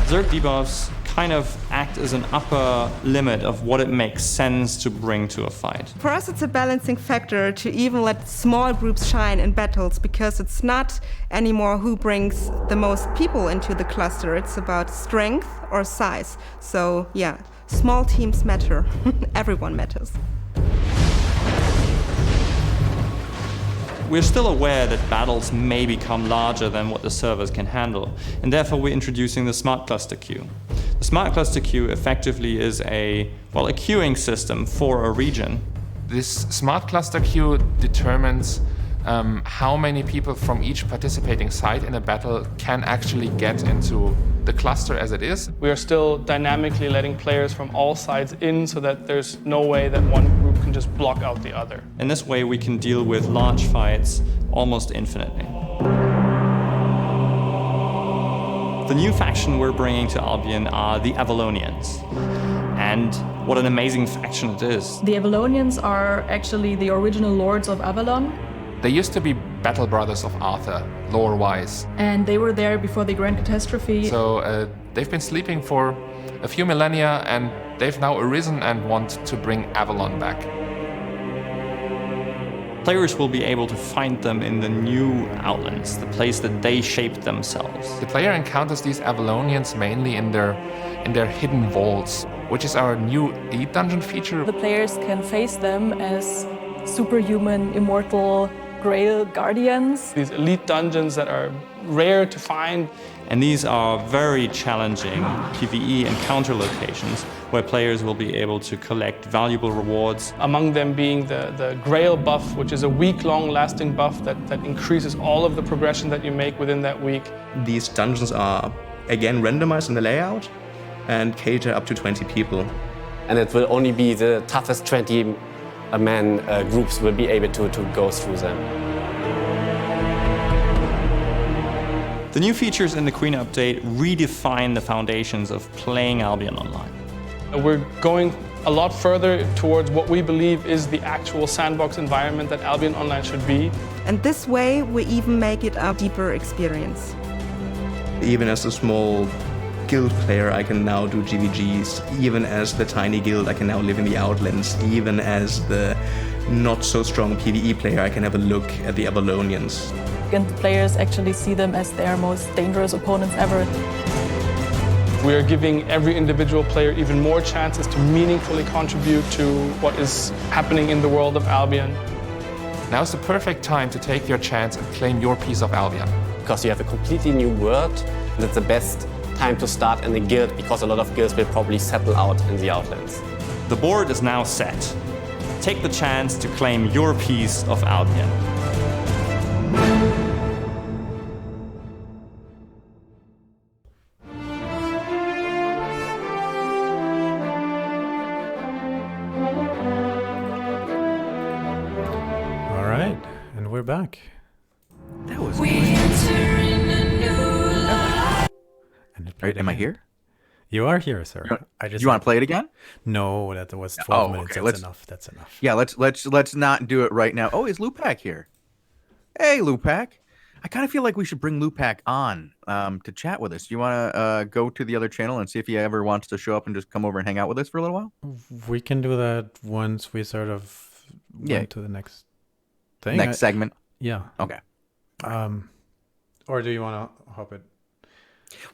Zerg debuffs kind of act as an upper limit of what it makes sense to bring to a fight. For us, it's a balancing factor to even let small groups shine in battles, because it's not anymore who brings the most people into the cluster. It's about strength or size. So yeah, small teams matter. Everyone matters. We're still aware that battles may become larger than what the servers can handle, and therefore we're introducing the Smart Cluster Queue. The Smart Cluster Queue effectively is a queuing system for a region. This Smart Cluster Queue determines how many people from each participating side in a battle can actually get into the cluster as it is. We are still dynamically letting players from all sides in so that there's no way that one group can just block out the other. In this way, we can deal with large fights almost infinitely. The new faction we're bringing to Albion are the Avalonians. And what an amazing faction it is. The Avalonians are actually the original lords of Avalon. They used to be battle brothers of Arthur, lore-wise. And they were there before the Grand Catastrophe. So they've been sleeping for a few millennia, and they've now arisen and want to bring Avalon back. Players will be able to find them in the new Outlands, the place that they shaped themselves. The player encounters these Avalonians mainly in their hidden vaults, which is our new Elite Dungeon feature. The players can face them as superhuman, immortal Grail guardians. These elite dungeons that are rare to find. And these are very challenging PvE encounter locations where players will be able to collect valuable rewards. Among them being the Grail buff, which is a week-long lasting buff that increases all of the progression that you make within that week. These dungeons are, again, randomized in the layout and cater up to 20 people. And it will only be the toughest 20-man groups will be able to go through them. The new features in the Queen update redefine the foundations of playing Albion Online. We're going a lot further towards what we believe is the actual sandbox environment that Albion Online should be. And this way, we even make it a deeper experience. Even as a small guild player, I can now do GVGs. Even as the tiny guild, I can now live in the Outlands. Even as the not so strong PvE player, I can have a look at the Avalonians. And the players actually see them as their most dangerous opponents ever. We are giving every individual player even more chances to meaningfully contribute to what is happening in the world of Albion. Now's the perfect time to take your chance and claim your piece of Albion. Because you have a completely new world, that's the best time to start in a guild, because a lot of guilds will probably settle out in the Outlands. The board is now set. Take the chance to claim your piece of Albion. All right, and we're back. That was Am I here? You are here, sir. You want to play it again? No, that was 12 minutes. Okay, That's enough. That's enough. Yeah, let's not do it right now. Oh, is Lupak here? Hey, Lupak. I kind of feel like we should bring Lupak on to chat with us. Do you want to go to the other channel and see if he ever wants to show up and just come over and hang out with us for a little while? We can do that once we sort of went to the next thing. Next segment? Yeah. Okay. Or do you want to hop it?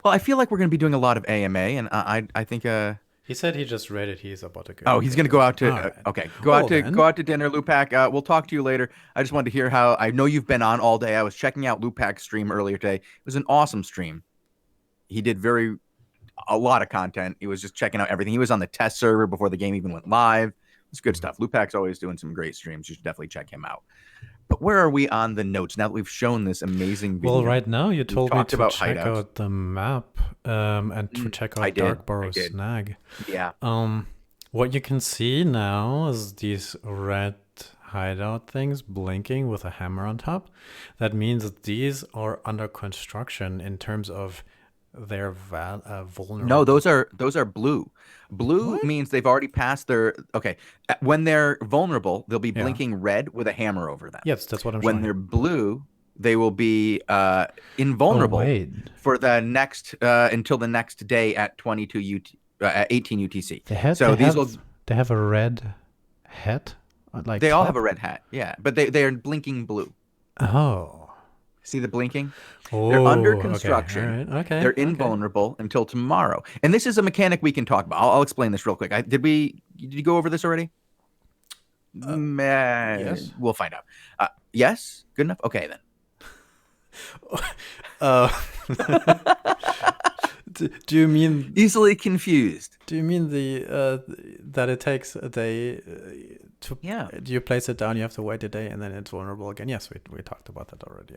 Well, I feel like we're going to be doing a lot of AMA, and I think he said he just read it. He's about to go. Oh, he's going to go out to right. Okay, go out to dinner, Lupak. We'll talk to you later. I just wanted to hear how I know you've been on all day. I was checking out Lupak's stream earlier today. It was an awesome stream. he did a lot of content. He was just checking out everything. He was on the test server before the game even went live. It's good stuff. Lupak's always doing some great streams. You should definitely check him out. But where are we on the notes now that we've shown this amazing video? Well, right now you told me to about check hideouts. out the map and to check out Darkburrow Snag. Yeah. What you can see now is these red hideout things blinking with a hammer on top. That means that these are under construction in terms of their vulnerable. No, those are blue. Blue means they've already passed their. Okay, when they're vulnerable, they'll be blinking red with a hammer over them. Yes, that's what I'm When showing. they're blue, they will be invulnerable for the next until the next day at 18 UTC. They have a red hat. Like they all have a red hat. Yeah, but they are blinking blue. Oh. See the blinking? They're under construction. Okay. All right. Okay. They're invulnerable until tomorrow. And this is a mechanic we can talk about. I'll explain this real quick. Did you go over this already? Yes. We'll find out. Yes? Good enough? Okay, then. Do you mean easily confused? Do you mean that it takes a day to? Yeah. Do you place it down? You have to wait a day, and then it's vulnerable again. Yes, we talked about that already.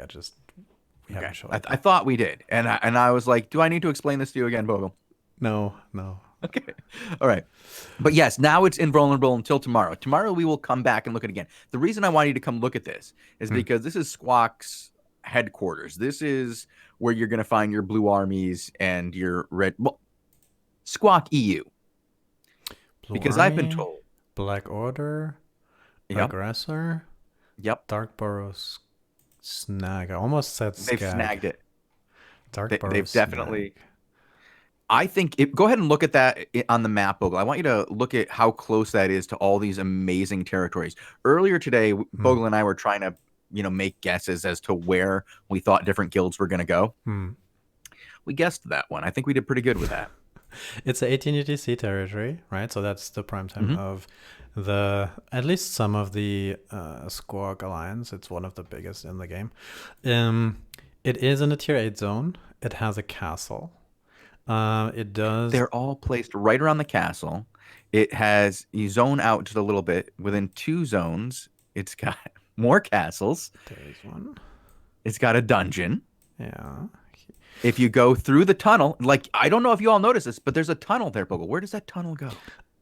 We haven't shown. I thought we did, and I was like, do I need to explain this to you again, Bogul? No. Okay. All right. But yes, now it's invulnerable until tomorrow. Tomorrow we will come back and look at it again. The reason I want you to come look at this is because this is Squawk's headquarters. This is where you're going to find your blue armies and your red. Well, Squawk EU. Because I've been told. Black Order. Aggressor. Yep. Darkburrow Snag. I almost said They've snagged it. Darkburrow They've definitely. I think go ahead and look at that on the map, Bogul. I want you to look at how close that is to all these amazing territories. Earlier today, Bogul and I were trying to, make guesses as to where we thought different guilds were going to go. We guessed that one. I think we did pretty good with that. It's the 18 UTC territory, right? So that's the prime time of at least some of the Squawk Alliance. It's one of the biggest in the game. It is in a tier 8 zone. It has a castle. It does. They're all placed right around the castle. It has, you zone out just a little bit. Within 2 zones, it's got more castles. There's one. It's got a dungeon. Yeah. If you go through the tunnel, I don't know if you all notice this, but there's a tunnel there, Bogul. Where does that tunnel go?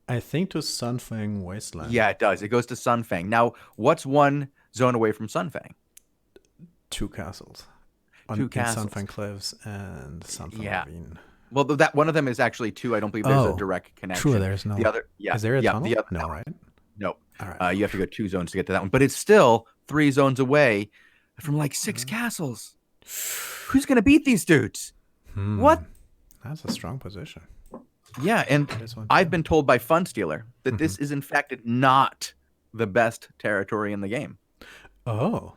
I think to Sunfang Wasteland. Yeah, it does. It goes to Sunfang. Now, what's one zone away from Sunfang? 2 castles. 2 castles. Sunfang Cliffs and Sunfang Ravine. Well, that one of them is actually 2. I don't believe there's a direct connection. True, there's no. The other, Is there a tunnel? The other, no, right? No. All right. You have to go 2 zones to get to that one, but it's still 3 zones away from 6 castles. Who's gonna beat these dudes? What? That's a strong position. Yeah, and I've been told by Funstealer that this is in fact not the best territory in the game. Oh.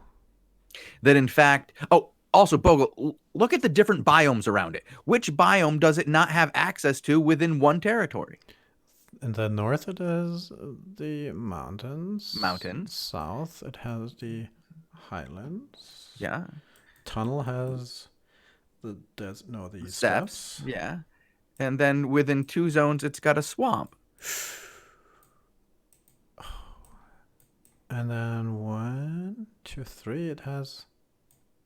That in fact, also Bogul, look at the different biomes around it. Which biome does it not have access to within one territory? In the north, it has the mountains. South, it has the highlands. Yeah. Tunnel has the steppes. Yeah. And then within 2 zones, it's got a swamp. And then 1, 2, 3, it has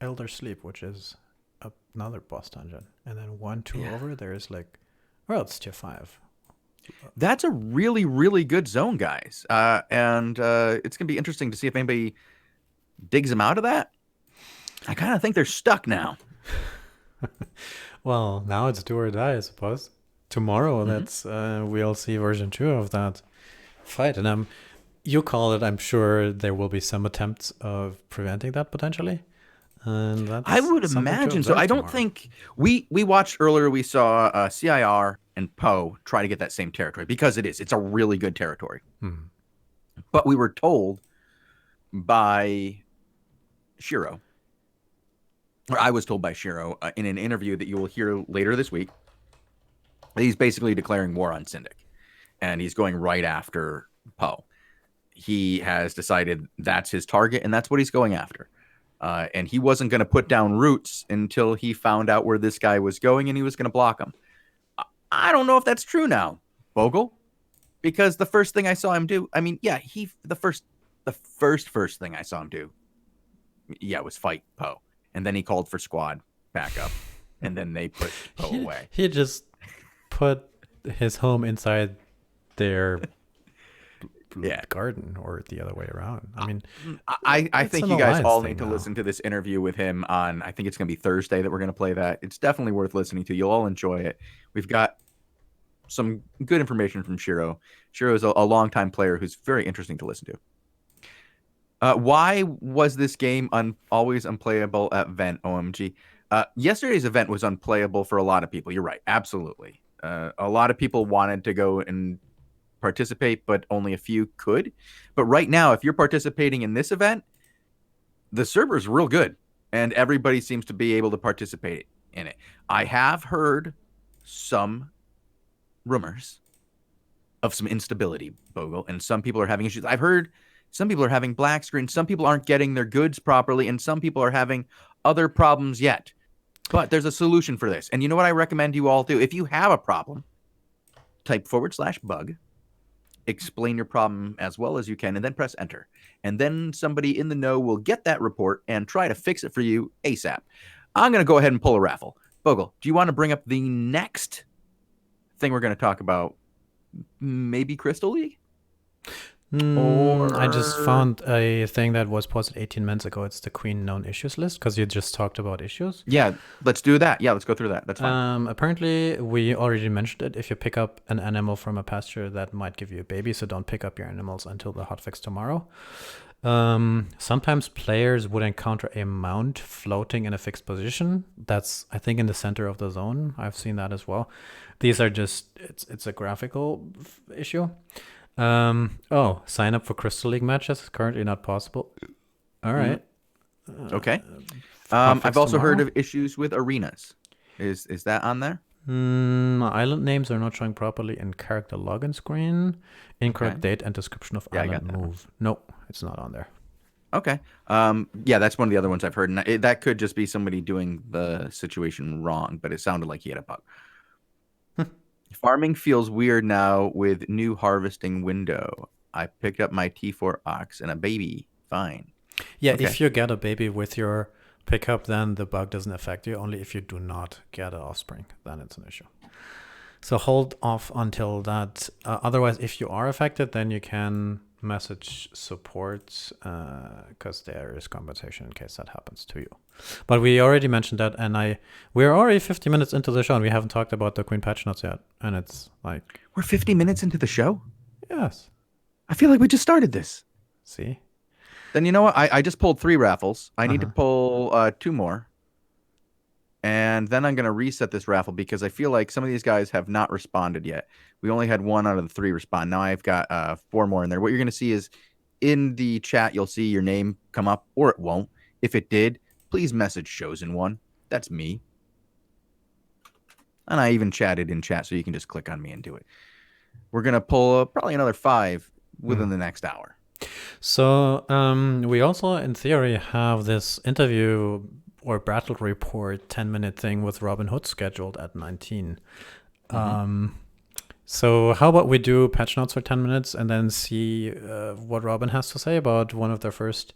Elder Sleep, which is another boss dungeon. And then 1, 2 over, there's it's tier 5. That's a really, really good zone, guys. And it's going to be interesting to see if anybody digs them out of that. I kind of think they're stuck now. Well, now it's do or die, I suppose. Tomorrow, that's we'll see version 2 of that fight. And you call it, I'm sure there will be some attempts of preventing that potentially. And that's I would imagine so. I don't think we watched earlier. We saw CIR and Poe try to get that same territory because it's a really good territory. But we were told by Shiro, or I was told by Shiro in an interview that you will hear later this week, that he's basically declaring war on Syndic, and he's going right after Poe. He has decided that's his target, and that's what he's going after. And he wasn't going to put down roots until he found out where this guy was going, and he was going to block him. I don't know if that's true now, Bogul, because the first thing I saw him do, I mean, yeah, the first thing I saw him do, yeah, was fight Poe, and then he called for squad backup, and then they put Poe away. He just put his home inside their garden, or the other way around. I mean, I think you guys all need to listen to this interview with him on, I think it's going to be Thursday that we're going to play that. It's definitely worth listening to. You'll all enjoy it. We've got some good information from Shiro. Shiro is a longtime player who's very interesting to listen to. Why was this game always unplayable at Vent, OMG? Yesterday's event was unplayable for a lot of people. You're right. Absolutely. A lot of people wanted to go and participate, but only a few could. But right now, if you're participating in this event, the server's real good, and everybody seems to be able to participate in it. I have heard some rumors of some instability, Bogul, and some people are having issues. I've heard some people are having black screens, some people aren't getting their goods properly, and some people are having other problems yet. But there's a solution for this. And you know what I recommend you all do? If you have a problem, type /bug, explain your problem as well as you can, and then press enter. And then somebody in the know will get that report and try to fix it for you ASAP. I'm going to go ahead and pull a raffle. Bogul, do you want to bring up the next thing we're going to talk about? Maybe Crystal League? I just found a thing that was posted 18 minutes ago. It's the Queen known issues list, because you just talked about issues. Yeah, let's do that. Yeah, let's go through that. That's fine. Apparently, we already mentioned it. If you pick up an animal from a pasture, that might give you a baby, so don't pick up your animals until the hotfix tomorrow. Sometimes players would encounter a mount floating in a fixed position. That's, I think, in the center of the zone. I've seen that as well. These are just, it's a graphical issue. Sign up for Crystal League matches is currently not possible. All right. Okay. I've also heard of issues with arenas. Is that on there? Island names are not showing properly in character login screen. Incorrect date and description of island move. Nope, it's not on there. Okay. Yeah, that's one of the other ones I've heard. And that could just be somebody doing the situation wrong, but it sounded like he had a bug. Farming feels weird now with new harvesting window. I picked up my T4 ox and a baby. Fine. Yeah, okay. If you get a baby with your pickup, then the bug doesn't affect you. Only if you do not get an offspring, then it's an issue. So hold off until that. Otherwise, if you are affected, then you can message support, because there is compensation in case that happens to you. But we already mentioned that, and we're already 50 minutes into the show, and we haven't talked about the Queen patch notes yet. And it's like, we're 50 minutes into the show? Yes. I feel like we just started this. See? Then you know what? I just pulled 3 raffles. I need to pull 2 more. And then I'm going to reset this raffle because I feel like some of these guys have not responded yet. We only had 1 out of the 3 respond. Now I've got 4 more in there. What you're going to see is in the chat, you'll see your name come up, or it won't. If it did, please message Shozen one. That's me. And I even chatted in chat, so you can just click on me and do it. We're going to pull probably another 5 within the next hour. So we also, in theory, have this interview or battle report 10-minute thing with Robin Hood scheduled at 19. So how about we do patch notes for 10 minutes and then see what Robin has to say about one of their first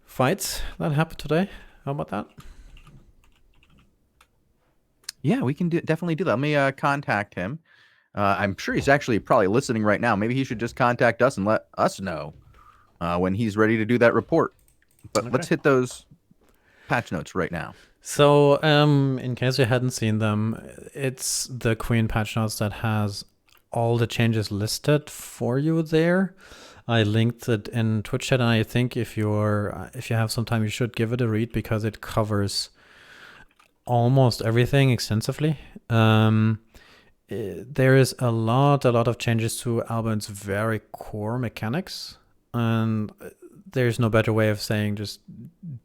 fights that happened today. How about that? Yeah, we can definitely do that. Let me contact him. I'm sure he's actually probably listening right now. Maybe he should just contact us and let us know when he's ready to do that report. But let's hit those patch notes right now. So in case you hadn't seen them, it's the Queen patch notes that has all the changes listed for you there. I linked it in Twitch chat, and I think if you have some time, you should give it a read because it covers almost everything extensively. There is a lot of changes to Albion's very core mechanics, and there's no better way of saying just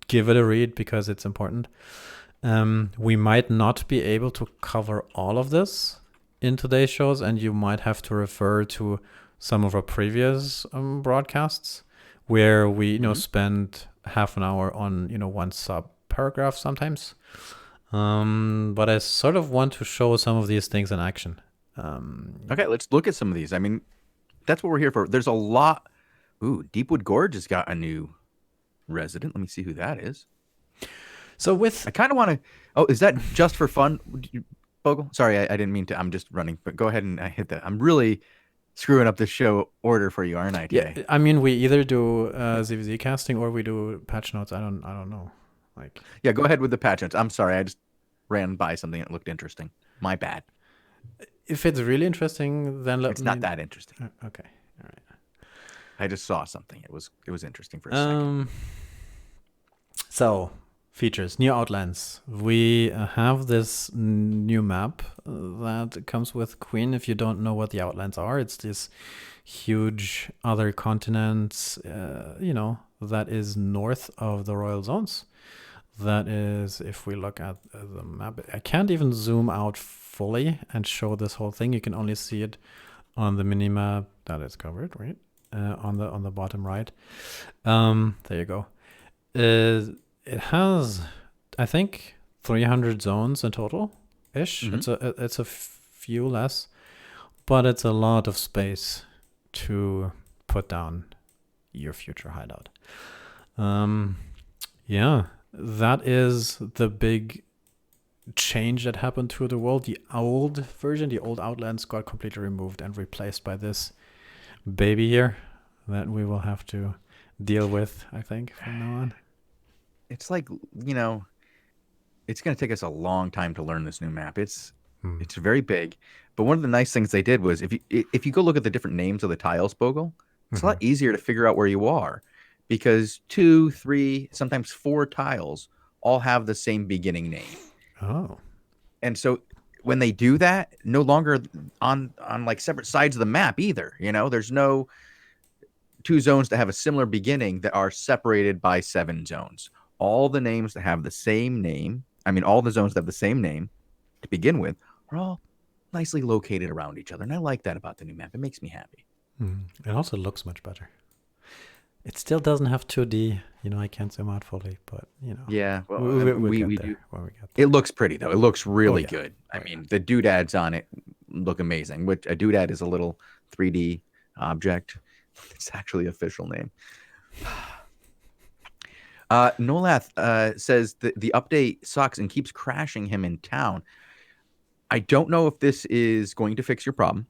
give it a read because it's important. We might not be able to cover all of this in today's shows, and you might have to refer to some of our previous broadcasts where we spend half an hour on, one sub paragraph sometimes. But I sort of want to show some of these things in action. Okay, let's look at some of these. I mean, that's what we're here for. There's a lot. Ooh, Deepwood Gorge has got a new resident. Let me see who that is. So I kind of want to. Oh, is that just for fun, Bogle? Sorry, I didn't mean to. I'm just running, but go ahead and hit that. I'm really screwing up the show order for you, aren't I? Today? Yeah, I mean, we either do ZVZ casting or we do patch notes. I don't know. Yeah, go ahead with the patch notes. I'm sorry, I just ran by something that looked interesting. My bad. If it's really interesting, then it's not that interesting. Okay, all right. I just saw something. It was interesting for a second. So features, new outlines. We have this new map that comes with Queen. If you don't know what the outlines are, it's this huge other continents, that is north of the Royal Zones. That is, if we look at the map, I can't even zoom out fully and show this whole thing. You can only see it on the minimap that is covered, right? On the bottom right. There you go. It has, I think, 300 zones in total ish. Mm-hmm. It's a few less, but it's a lot of space to put down your future hideout. Yeah, that is the big change that happened to the world. The old version, the old Outlands, got completely removed and replaced by this baby here that we will have to deal with, I think, from now on. It's like, it's going to take us a long time to learn this new map. It's very big, but one of the nice things they did was if you go look at the different names of the tiles, Bogle, it's a lot easier to figure out where you are, because 2, 3, sometimes 4 tiles all have the same beginning name. Oh. And so when they do that, no longer on like separate sides of the map either, there's no 2 zones that have a similar beginning that are separated by 7 zones. All the names that have the same name, all the zones that have the same name to begin with, are all nicely located around each other. And I like that about the new map. It makes me happy. It also looks much better. It still doesn't have 2D. I can't zoom out fully, but, Yeah, well, we do. It looks pretty, though. It looks really good. The doodads on it look amazing, which a doodad is a little 3D object. It's actually official name. Nolath says that the update sucks and keeps crashing him in town. I don't know if this is going to fix your problem,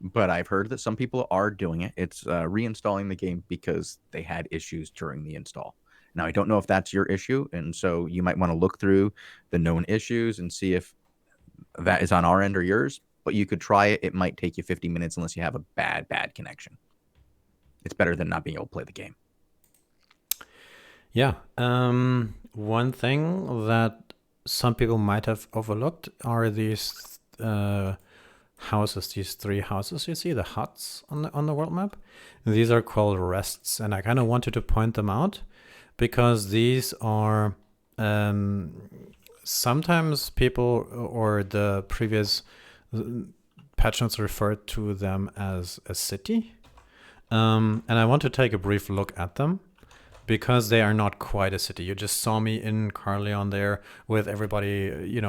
but I've heard that some people are doing it. It's reinstalling the game because they had issues during the install. Now, I don't know if that's your issue, and so you might want to look through the known issues and see if that is on our end or yours, but you could try it. It might take you 50 minutes unless you have a bad connection. It's better than not being able to play the game. Yeah. One thing that some people might have overlooked are these houses, these 3 houses you see, the huts on the world map. These are called rests, and I kind of wanted to point them out because these are sometimes people or the previous patch notes referred to them as a city. And I want to take a brief look at them because they are not quite a city. You just saw me in Carleon there with everybody,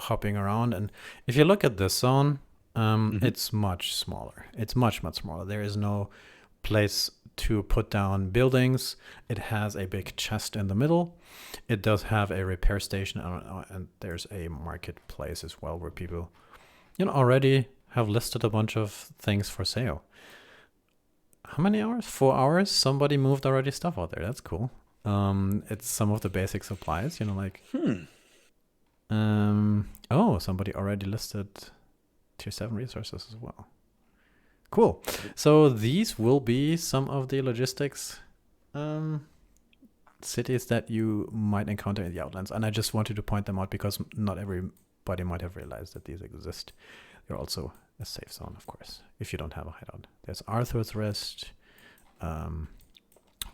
hopping around. And if you look at this zone, it's much smaller. It's much smaller. There is no place to put down buildings. It has a big chest in the middle. It does have a repair station, and there's a marketplace as well where people, already have listed a bunch of things for sale. How many hours? 4 hours? Somebody moved already stuff out there. That's cool. It's some of the basic supplies, somebody already listed tier 7 resources as well. Cool. So these will be some of the logistics cities that you might encounter in the Outlands. And I just wanted to point them out because not everybody might have realized that these exist. They're also a safe zone, of course, if you don't have a hideout. There's Arthur's Rest,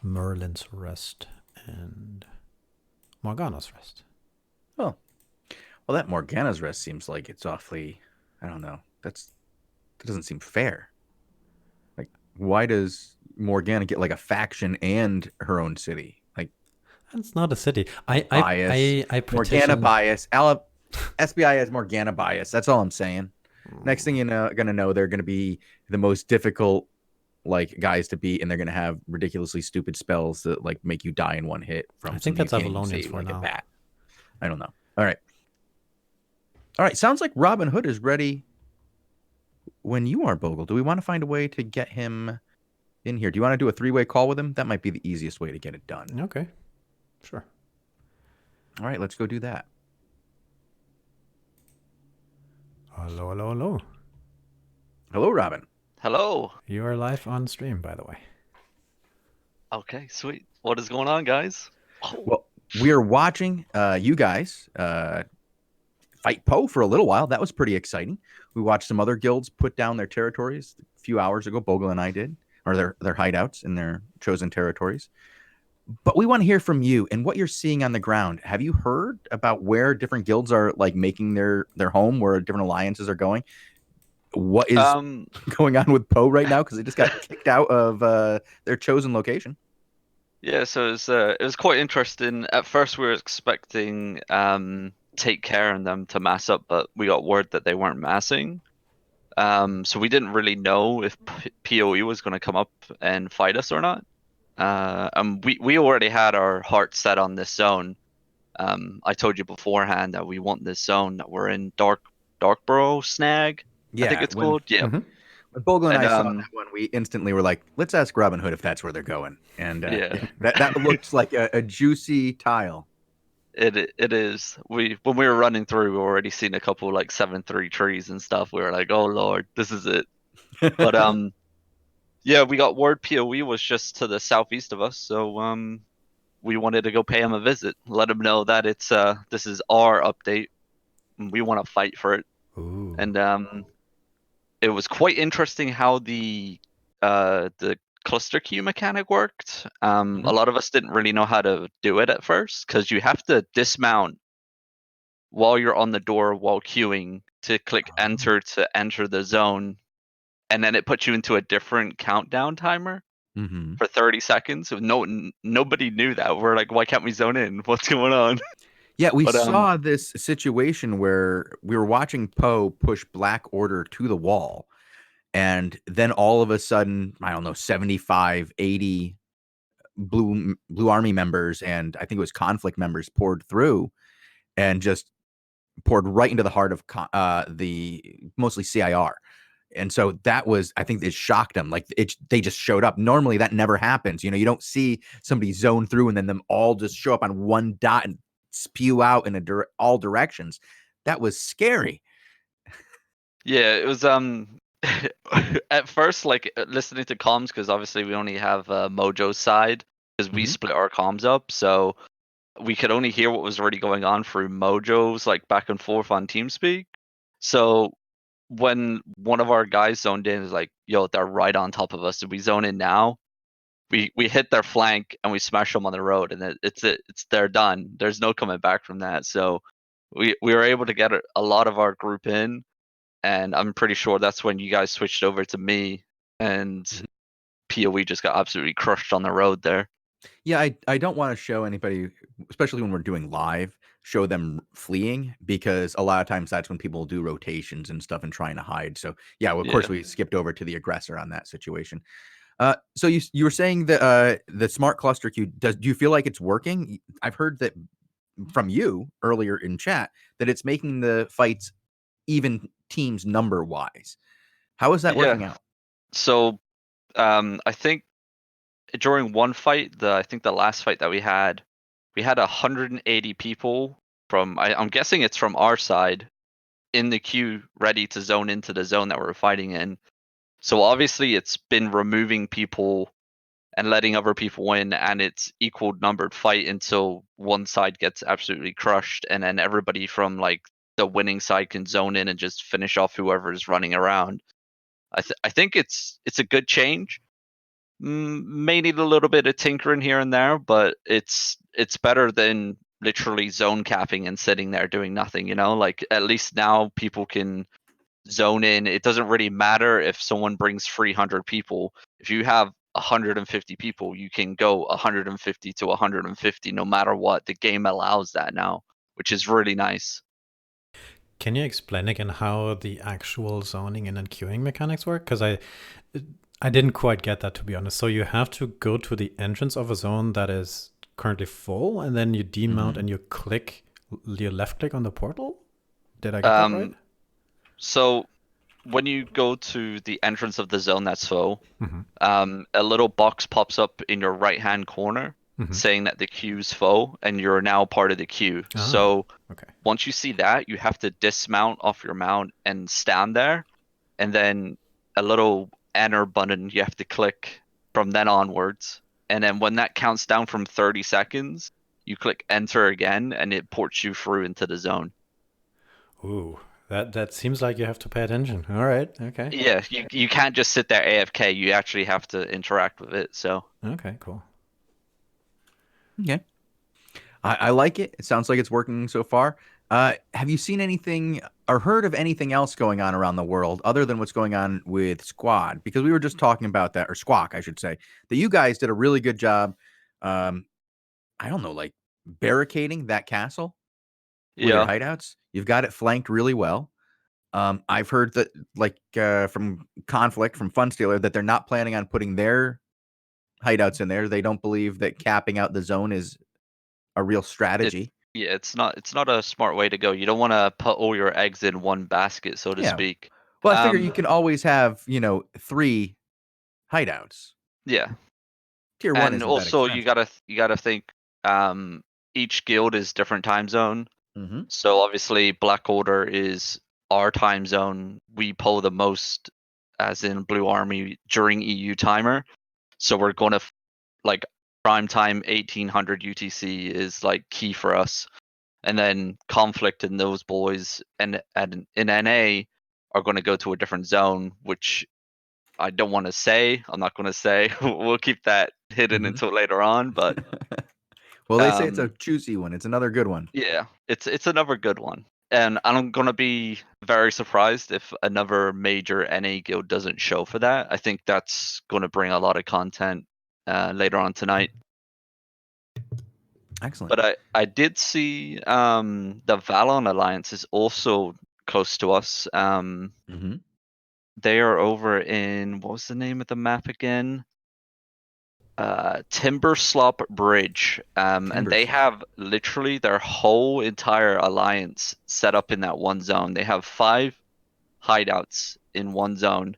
Merlin's Rest, and Morgana's Rest. Well, that Morgana's Rest seems like it's awfully, I don't know. That doesn't seem fair. Like, why does Morgana get like a faction and her own city? Like, It's not a city. Bias. I Morgana petition. bias. SBI has Morgana bias. That's all I'm saying. Next thing gonna know, they're gonna be the most difficult guys to beat, and they're gonna have ridiculously stupid spells that make you die in one hit from I think something that's you can't even Avalonians save, for like now. a bat. I don't know. All right. Sounds like Robin Hood is ready when you are, Bogle. Do we want to find a way to get him in here? Do you want to do a 3-way call with him? That might be the easiest way to get it done. Okay, sure. All right, let's go do that. Hello, hello, hello. Hello, Robin. Hello. You are live on stream, by the way. Okay, sweet. What is going on, guys? Well, we are watching you guys fight Poe for a little while. That was pretty exciting. We watched some other guilds put down their territories a few hours ago. Bogle and I did, or their hideouts in their chosen territories. But we want to hear from you and what you're seeing on the ground. Have you heard about where different guilds are making their home, where different alliances are going? What is going on with Poe right now? Because they just got kicked out of their chosen location. Yeah, so it was quite interesting. At first, we were expecting Take Care and them to mass up, but we got word that they weren't massing. So we didn't really know if PoE was going to come up and fight us or not. We already had our heart set on this zone. I told you beforehand that we want this zone that we're in, Darkborough Snag. Yeah, I think it's called. Yeah. When Bogle and I saw that one, we instantly were like, let's ask Robin Hood if that's where they're going. And that looks like a juicy tile. It is. When we were running through, we already seen a couple 7-3 trees and stuff. We were like, oh Lord, this is it. But yeah, we got word PoE was just to the southeast of us, so we wanted to go pay him a visit, let him know that it's this is our update. We want to fight for it. Ooh. And it was quite interesting how the cluster queue mechanic worked. A lot of us didn't really know how to do it at first, because you have to dismount while you're on the door while queuing to click enter to enter the zone, and then it puts you into a different countdown timer for 30 seconds. So nobody knew that. We're like, why can't we zone in? What's going on? Yeah, we saw this situation where we were watching Poe push Black Order to the wall, and then all of a sudden, I don't know, 75, 80 Blue Army members, and I think it was Conflict members, poured through and just poured right into the heart of the mostly CIR. And so that was, I think it shocked them. They just showed up. Normally that never happens. You don't see somebody zone through and then them all just show up on one dot and spew out in all directions. That was scary. Yeah, it was at first listening to comms, because obviously we only have Mojo's side, because we split our comms up, so we could only hear what was already going on through Mojo's back and forth on TeamSpeak. So when one of our guys zoned in, is like, yo, they're right on top of us. Did we zone in now? We hit their flank and we smash them on the road, and they're done. There's no coming back from that. So we were able to get a lot of our group in, and I'm pretty sure that's when you guys switched over to me, and PoE just got absolutely crushed on the road there. Yeah, I don't want to show anybody, especially when we're doing live, show them fleeing, because a lot of times that's when people do rotations and stuff and trying to hide. So yeah, of course we skipped over to the aggressor on that situation. So you were saying that the smart cluster queue, do you feel like it's working? I've heard that from you earlier in chat that it's making the fights even teams number wise. How is that working out? So I think during one fight, I think the last fight that we had 180 people from, I'm guessing it's from our side, in the queue ready to zone into the zone that we're fighting in. So obviously it's been removing people and letting other people in, and it's equal numbered fight until one side gets absolutely crushed, and then everybody from the winning side can zone in and just finish off whoever is running around. I think it's a good change. May need a little bit of tinkering here and there, but it's better than literally zone capping and sitting there doing nothing. At least now people can zone in. It doesn't really matter if someone brings 300 people. If you have 150 people, you can go 150 to 150 no matter what. The game allows that now, which is really nice. Can you explain again how the actual zoning and queuing mechanics work? Because I didn't quite get that, to be honest. So you have to go to the entrance of a zone that is currently full, and then you demount and you left click on the portal? Did I get that right? So when you go to the entrance of the zone that's full, a little box pops up in your right-hand corner saying that the queue's full and you're now part of the queue. So once you see that, you have to dismount off your mount and stand there, and then a little enter button you have to click from then onwards. And then when that counts down from 30 seconds, you click enter again, and it ports you through into the zone. Ooh, that seems like you have to pay attention. All right, okay. Yeah, you can't just sit there AFK. You actually have to interact with it. So okay, cool. Okay, I like it. It sounds like it's working so far. Have you seen anything or heard of anything else going on around the world other than what's going on with Squad? Because we were just talking about that, or Squawk, I should say, that you guys did a really good job. I don't know, like barricading that castle with your hideouts. You've got it flanked really well. I've heard that, like, from Conflict, from Funstealer, that they're not planning on putting their hideouts in there. They don't believe that capping out the zone is a real strategy. It's not a smart way to go. You don't want to put all your eggs in one basket, so to speak. Well, I figure you can always have, 3 hideouts. Yeah. Tier 1 and also you gotta think each guild is different time zone. So obviously Black Order is our time zone. We pull the most, as in Blue Army, during EU timer. So we're going to like prime time 1800 UTC is like key for us. And then Conflict and those boys and in NA are going to go to a different zone, which I don't want to say. I'm not going to say. We'll keep that hidden until later on. But well, they say it's a juicy one. It's another good one. Yeah, it's another good one. And I'm going to be very surprised if another major NA guild doesn't show for that. I think that's going to bring a lot of content later on tonight. Excellent. But I did see the Valon Alliance is also close to us. They are over in, what was the name of the map again? Timber Slop Bridge. And they have literally their whole entire alliance set up in that one zone. They have 5 hideouts in one zone.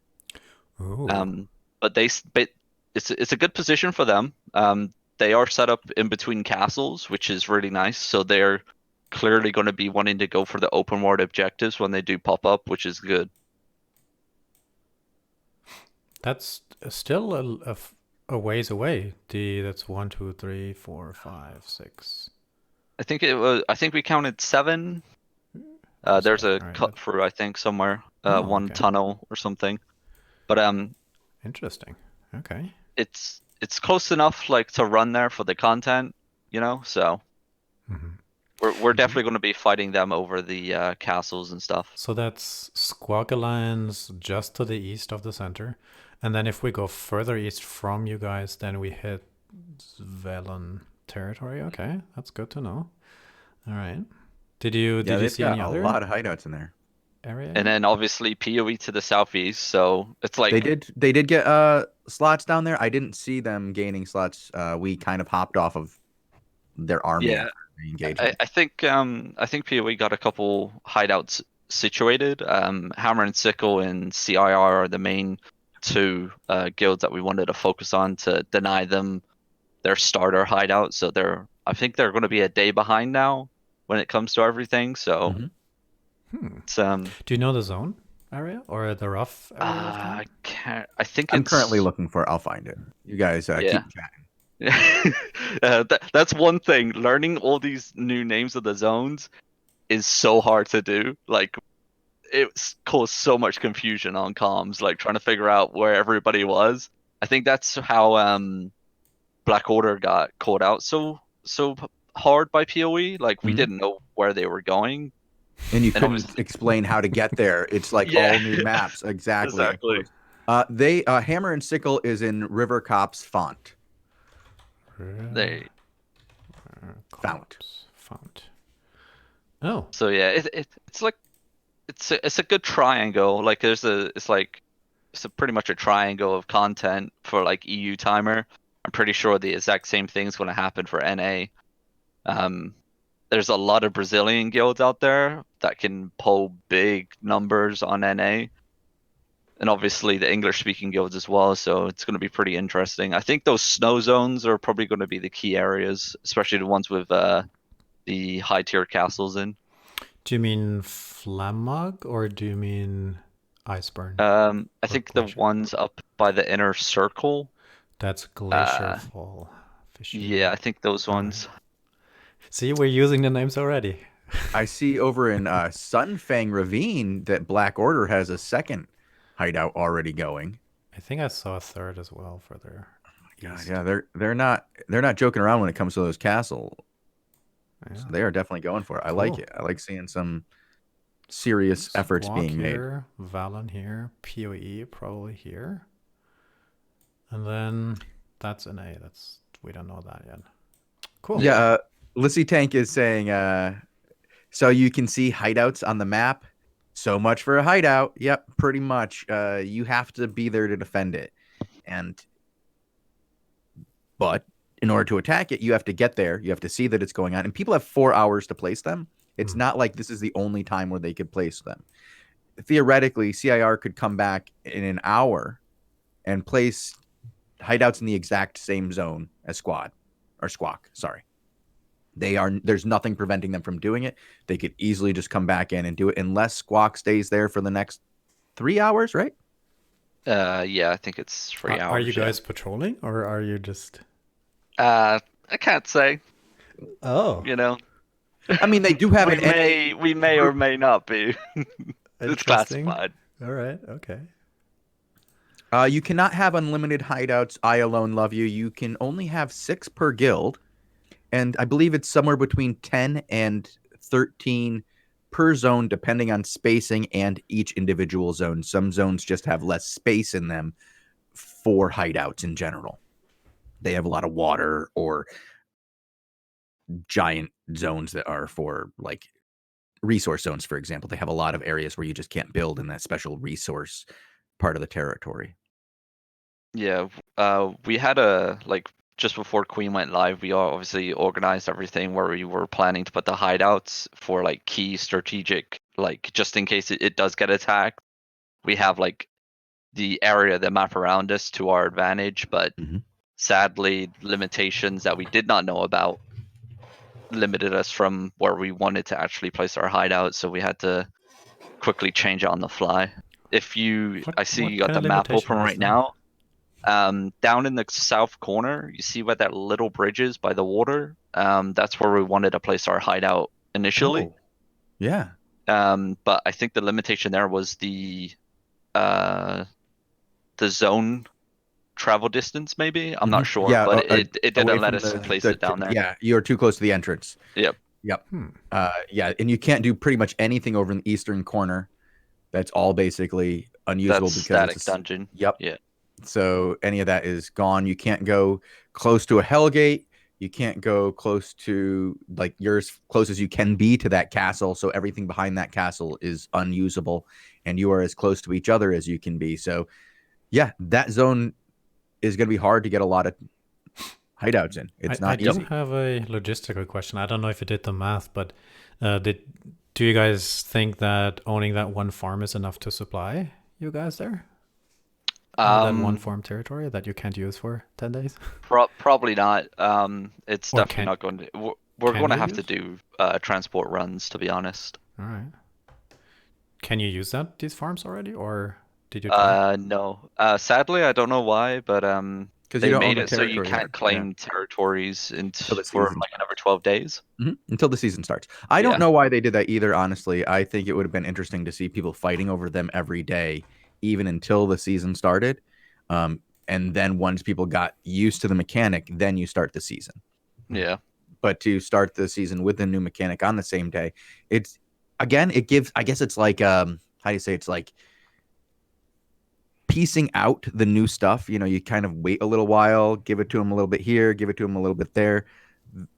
But it's a good position for them. They are set up in between castles, which is really nice. So they're clearly going to be wanting to go for the open world objectives when they do pop up, which is good. That's still a ways away. That's 1, 2, 3, 4, 5, 6. I think we counted 7. There's a cut through, I think, somewhere. One tunnel or something. But interesting. Okay. It's close enough, like, to run there for the content, So we're definitely going to be fighting them over the castles and stuff. So that's Squawk Alliance just to the east of the center. And then if we go further east from you guys, then we hit Velon territory. Okay, that's good to know. All right. Did you see any other? A lot of hideouts in there. Area? And then obviously PoE to the southeast. So it's like they did get slots down there. I didn't see them gaining slots. We kind of hopped off of their army. Yeah. I think PoE got a couple hideouts situated. Hammer and Sickle and CIR are the main 2 guilds that we wanted to focus on to deny them their starter hideout. So I think they're going to be a day behind now when it comes to everything. So it's, do you know the zone area or the rough area? I can't. I think I'm currently looking for it. I'll find it. You guys keep chatting. That's one thing. Learning all these new names of the zones is so hard to do. Like, it caused so much confusion on comms, like trying to figure out where everybody was. I think that's how Black Order got caught out so hard by PoE. Like, we didn't know where they were going. And you couldn't explain how to get there. It's like all new maps. Exactly. They Hammer and Sickle is in River Cop's font. They Fount. Oh. So yeah, it's like it's a good triangle. Like it's pretty much a triangle of content for like EU timer. I'm pretty sure the exact same thing's going to happen for NA. There's a lot of Brazilian guilds out there that can pull big numbers on NA. And obviously the English-speaking guilds as well, so it's going to be pretty interesting. I think those snow zones are probably going to be the key areas, especially the ones with the high-tier castles in. Do you mean Flammag or do you mean Iceburn? I think the ones up by the inner circle. That's Glacier Fall. Yeah, I think those ones. See, we're using the names already. I see over in Sunfang Ravine that Black Order has a second hideout already going. I think I saw a third as well for their. God, yeah, they're not joking around when it comes to those castles. Yeah. So they are definitely going for it. I like it. I like seeing some serious efforts being made. Valen here, PoE probably here, and then that's an A. We don't know that yet. Cool. Yeah, Lissy Tank is saying, so you can see hideouts on the map. So much for a hideout. Yep, pretty much. You have to be there to defend it, but in order to attack it, you have to get there. You have to see that it's going on, and people have 4 hours to place them. It's not like this is the only time where they could place them. Theoretically, CIR could come back in an hour and place hideouts in the exact same zone as Squawk. Sorry. There's nothing preventing them from doing it. They could easily just come back in and do it unless Squawk stays there for the next 3 hours, right? Yeah, I think it's 3 hours. Are you guys patrolling or are you just I can't say. Oh. You know. I mean, they do have we may or may not be. It's classified. All right, okay. You cannot have unlimited hideouts. I alone love you. You can only have 6 per guild. And I believe it's somewhere between 10 and 13 per zone, depending on spacing and each individual zone. Some zones just have less space in them for hideouts in general. They have a lot of water or giant zones that are for like resource zones, for example. They have a lot of areas where you just can't build in that special resource part of the territory. Yeah, we had just before Queen went live, we obviously organized everything where we were planning to put the hideouts for like key strategic, like just in case it does get attacked. We have like the area, the map around us to our advantage, but sadly, limitations that we did not know about limited us from where we wanted to actually place our hideout, so we had to quickly change it on the fly. I see you got the map open right now. Down in the south corner, you see where that little bridge is by the water. That's where we wanted to place our hideout initially. Oh. Yeah. But I think the limitation there was the zone travel distance, maybe. I'm not sure, yeah, but it didn't let us place it down there. Yeah, you're too close to the entrance. Yep. Yeah, and you can't do pretty much anything over in the eastern corner. That's all basically unusable because static dungeon. Yep. Yeah. So any of that is gone. You can't go close to a Hellgate. You can't go close to, like, you're as close as you can be to that castle. So everything behind that castle is unusable, and you are as close to each other as you can be. So, yeah, that zone is going to be hard to get a lot of hideouts in. It's not easy. I do have a logistical question. I don't know if you did the math, but do you guys think that owning that one farm is enough to supply you guys there? That one farm territory that you can't use for 10 days? Probably not. It's definitely not going to. We're going to have to do transport runs, to be honest. All right. Can you use these farms already, or did you? No. Sadly, I don't know why, but they made it so you can't claim territories for like another 12 days. Until the season starts. I don't know why they did that either, honestly. I think it would have been interesting to see people fighting over them every day, even until the season started. And then once people got used to the mechanic, then you start the season. Yeah. But to start the season with the new mechanic on the same day, it gives, I guess it's like, how do you say, it's like piecing out the new stuff. You know, you kind of wait a little while, give it to them a little bit here, give it to them a little bit there.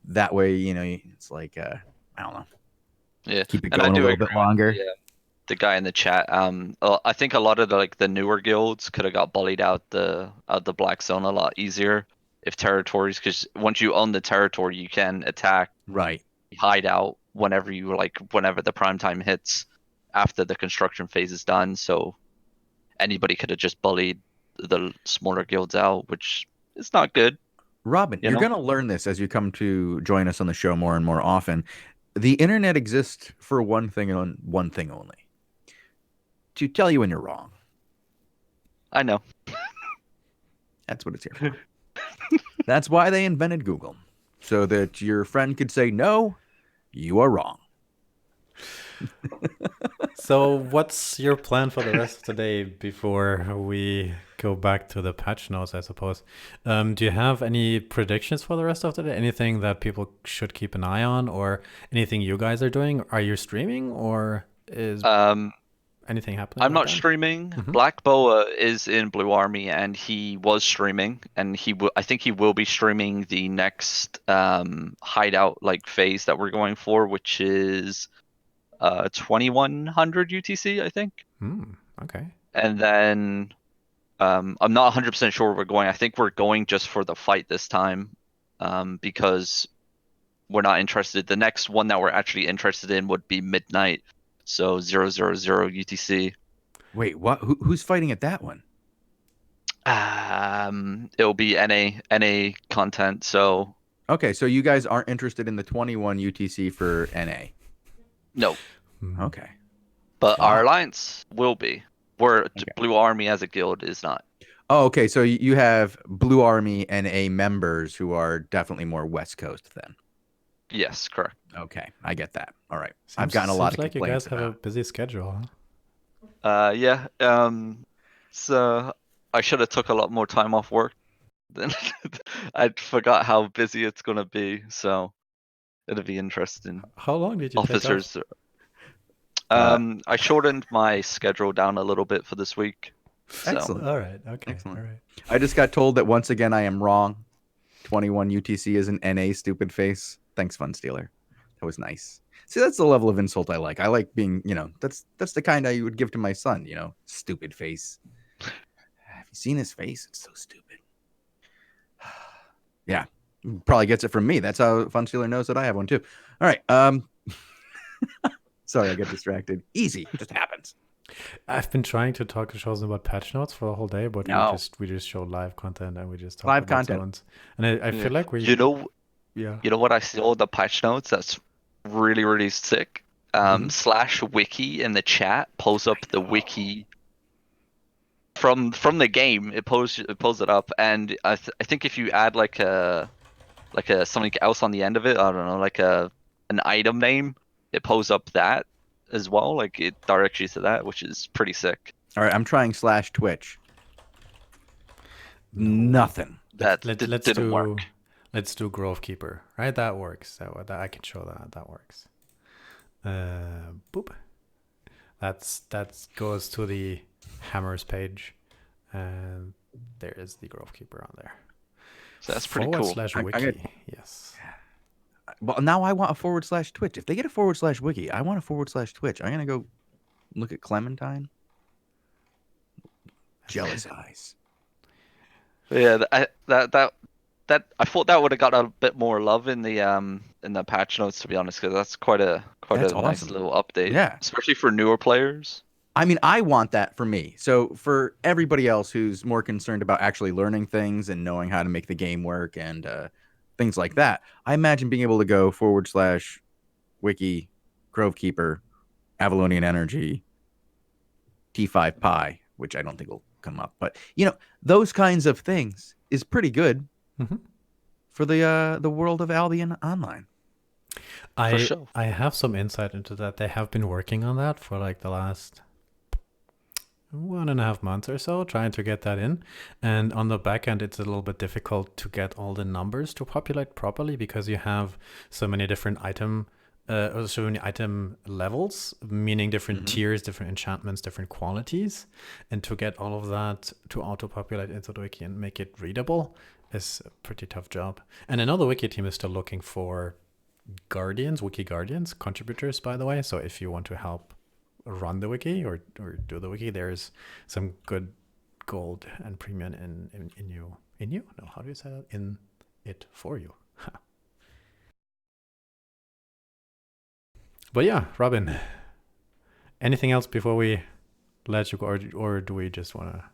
That way, you know, it's like I don't know. Yeah, Keep it and I going a do little agree bit longer. with the guy in the chat. I think a lot of the newer guilds could have got bullied out the black zone a lot easier if territories, because once you own the territory, you can attack, Right. hide out whenever the prime time hits after the construction phase is done. So anybody could have just bullied the smaller guilds out, which is not good. Robin, you're going to learn this as you come to join us on the show more and more often. The internet exists for one thing and one thing only: to tell you when you're wrong. I know. That's what it's here for. That's why they invented Google, so that your friend could say, no, you are wrong. So what's your plan for the rest of the day before we go back to the patch notes, I suppose? Do you have any predictions for the rest of the day? Anything that people should keep an eye on, or anything you guys are doing? Are you streaming, or is anything happening? I'm not streaming. Black Boa is in Blue Army, and he was streaming, and I think he will be streaming the next hideout phase that we're going for, which is 2100 UTC, I think. Okay. And then I'm not 100% sure where we're going. I think we're going just for the fight this time, because we're not interested. The next one that we're actually interested in would be midnight, so 000 UTC. Wait, what? Who's fighting at that one? It'll be NA content. So okay, so you guys aren't interested in the 21 UTC for NA? No. Okay. But our alliance will be. Where Blue Army as a guild is not. Oh, okay. So you have Blue Army NA members who are definitely more West Coast then. Yes, correct. Okay, I get that. All right. I've gotten a lot of complaints. Like you guys have a busy schedule, huh? Yeah. So I should have took a lot more time off work. Then I forgot how busy it's gonna be. So it'll be interesting. How long did you officers? Take off? I shortened my schedule down a little bit for this week. So. Excellent. All right. Okay. Excellent. All right. I just got told that once again I am wrong. 21 UTC is an NA stupid face. Thanks, Fun Stealer. That was nice. See, that's the level of insult I like. I like being, that's the kind I would give to my son, stupid face. Have you seen his face? It's so stupid. Yeah. Probably gets it from me. That's how Fun Stealer knows that I have one too. All right. Sorry, I got distracted. Easy. It just happens. I've been trying to talk to Shozen about patch notes for the whole day, but we just show live content and we just talk live about content. zones. And I feel like we you know what I saw the patch notes that's really, really sick? /wiki in the chat pulls up the wiki from the game. It pulls it up, and I think if you add like a something else on the end of it, I don't know, like an item name, it pulls up that as well. Like it directs you to that, which is pretty sick. All right, I'm trying /Twitch. Nothing. That didn't work. Let's do Grove Keeper, right? That works. That I can show that works. Boop. That goes to the Hammers page, and there is the Grove Keeper on there. So that's pretty cool. /wiki. Yes. Well, now I want a /Twitch. If they get a /wiki, I want a /Twitch. I'm gonna go look at Clementine. Jealous eyes. Yeah, that I thought that would have got a bit more love in the patch notes, to be honest, because that's quite a awesome. Nice little update. Yeah, especially for newer players. I mean, I want that for me. So for everybody else who's more concerned about actually learning things and knowing how to make the game work and things like that, I imagine being able to go /wiki, Grove Keeper, Avalonian Energy, T5 Pi, which I don't think will come up, but those kinds of things is pretty good for the world of Albion Online. I have some insight into that. They have been working on that for like the last 1.5 months or so, trying to get that in. And on the back end, it's a little bit difficult to get all the numbers to populate properly because you have so many different item so many item levels, meaning different Mhm. tiers, different enchantments, different qualities, and to get all of that to auto-populate into the wiki and make it readable is a pretty tough job. And I know the wiki team is still looking for guardians, wiki guardians, contributors, by the way. So if you want to help run the wiki or do the wiki, there's some good gold and premium in you. In you? No, how do you say that? In it for you. But yeah, Robin, anything else before we let you go, or do we just want to?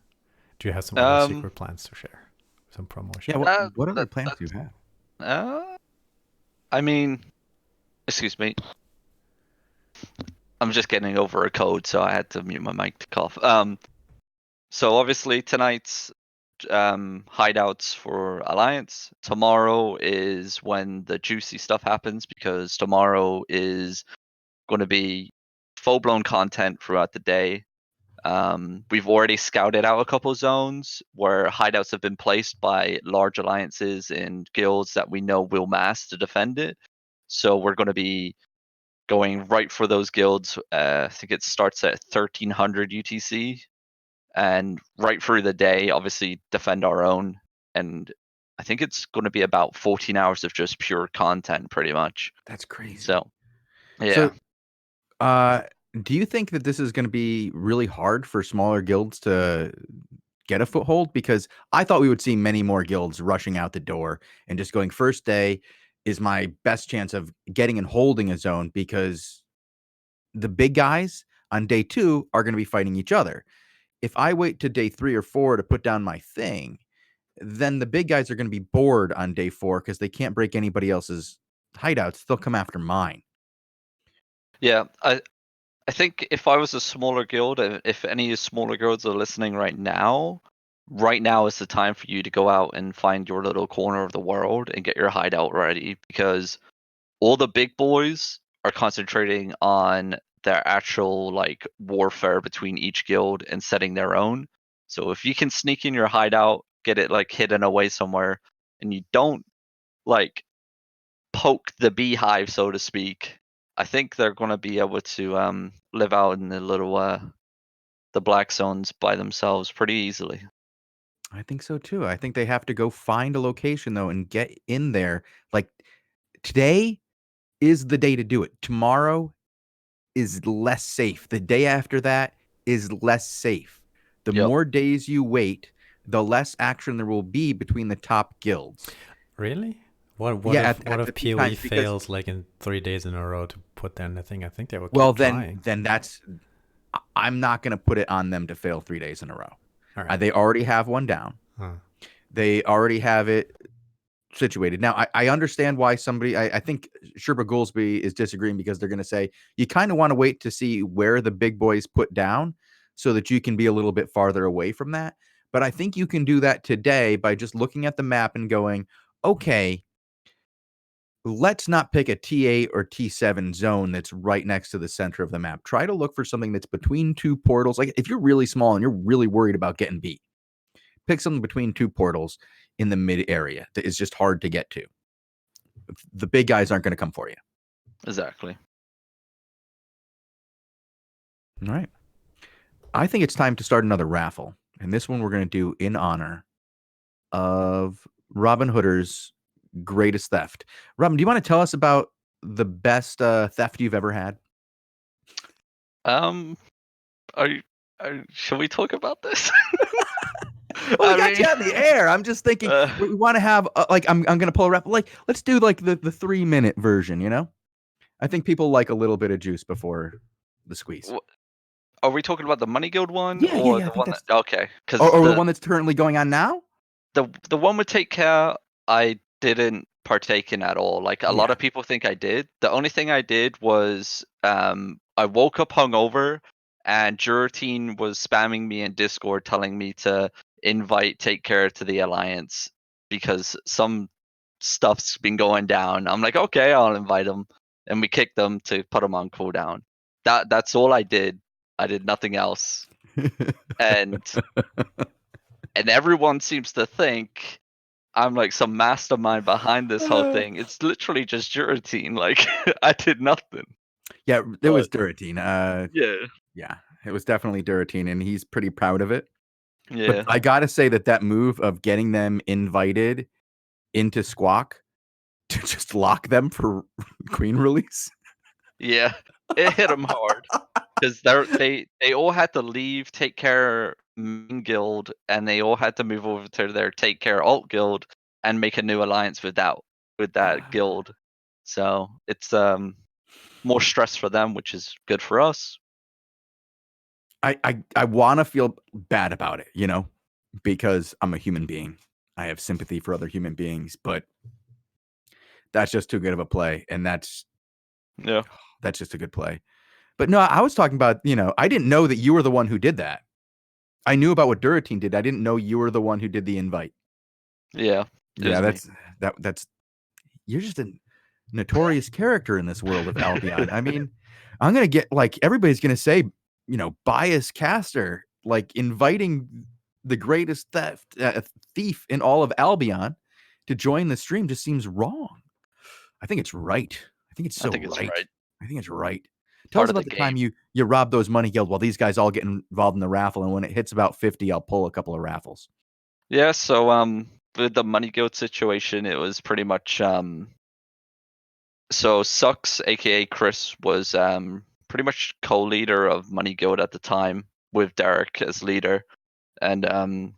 Do you have some other secret plans to share? Some promotion? Yeah. What other plans do you have? I mean, excuse me. I'm just getting over a cold, so I had to mute my mic to cough. So obviously tonight's hideouts for Alliance. Tomorrow is when the juicy stuff happens, because tomorrow is going to be full-blown content throughout the day. We've already scouted out a couple zones where hideouts have been placed by large alliances and guilds that we know will mass to defend it. So we're going to be going right for those guilds. I think it starts at 1300 UTC, and right through the day, obviously defend our own. And I think it's going to be about 14 hours of just pure content, pretty much. That's crazy. So, yeah. So, do you think that this is going to be really hard for smaller guilds to get a foothold? Because I thought we would see many more guilds rushing out the door and just going, first day is my best chance of getting and holding a zone, because the big guys on day 2 are going to be fighting each other. If I wait to day 3 or 4 to put down my thing, then the big guys are going to be bored on day 4 because they can't break anybody else's hideouts. They'll come after mine. Yeah, I think if I was a smaller guild, if any smaller guilds are listening right now is the time for you to go out and find your little corner of the world and get your hideout ready, because all the big boys are concentrating on their actual like warfare between each guild and setting their own. So if you can sneak in your hideout, get it like hidden away somewhere, and you don't like poke the beehive, so to speak, I think they're going to be able to live out in the little the black zones by themselves pretty easily. I think so too. I think they have to go find a location though and get in there. Like, today is the day to do it. Tomorrow is less safe. The day after that is less safe. The Yep. more days you wait, the less action there will be between the top guilds. Really? What Yeah, if at the peak PoE times, because- fails like in 3 days in a row to put down the thing? I think they would. Well, keep trying. then that's. I'm not going to put it on them to fail 3 days in a row. All right. They already have one down. Huh. They already have it situated. Now, I understand why somebody, I think Sherpa Goolsby is disagreeing, because they're going to say you kind of want to wait to see where the big boys put down so that you can be a little bit farther away from that. But I think you can do that today by just looking at the map and going, okay, let's not pick a T8 or T7 zone that's right next to the center of the map. Try to look for something that's between 2 portals. Like, if you're really small and you're really worried about getting beat, pick something between 2 portals in the mid area that is just hard to get to. The big guys aren't going to come for you. Exactly. All right. I think it's time to start another raffle. And this one we're going to do in honor of Robin Hooder's greatest theft. Robin, do you want to tell us about the best theft you've ever had? Should we talk about this? Well, we got you on the air. I'm just thinking we want to have like I'm gonna pull a raffle. Like, let's do like the 3-minute version. You know, I think people like a little bit of juice before the squeeze. Are we talking about the Money Guild one? Yeah, or yeah, the I think one that's- that, okay. Because or the one that's currently going on now. The one with Take Care, I didn't partake in at all. Like a lot of people think I did. The only thing I did was I woke up hungover, and Juratine was spamming me in Discord telling me to invite Take Care to the Alliance because some stuff's been going down. I'm like, okay, I'll invite them, and we kicked them to put them on cooldown. That's all I did. I did nothing else. and everyone seems to think I'm like some mastermind behind this whole thing. It's literally just Duratine. Like I did nothing. Yeah, it was Duratine. Yeah. Yeah, it was definitely Duratine, and he's pretty proud of it. Yeah. But I gotta say that move of getting them invited into Squawk to just lock them for Queen release. Yeah. It hit them hard because they all had to leave, take care main guild, and they all had to move over to their take care alt guild and make a new alliance with that guild. So it's more stress for them, which is good for us. I want to feel bad about it, you know, because I'm a human being. I have sympathy for other human beings, but that's just too good of a play, and that's just a good play. But no, I was talking about, you know, I didn't know that you were the one who did that. I knew about what Duratine did. I didn't know you were the one who did the invite. Yeah. Yeah, that's you're just a notorious character in this world of Albion. I mean, I'm gonna get like everybody's gonna say, you know, bias caster, like inviting the greatest thief in all of Albion to join the stream just seems wrong. I think it's right. I think it's so It's right. I think it's right. Tell us about the time you robbed those money guild while these guys all get involved in the raffle, and when it hits about 50, I'll pull a couple of raffles. Yeah, so with the money guild situation, it was pretty much so Sucks, aka Chris, was pretty much co-leader of Money Guild at the time with Derek as leader, and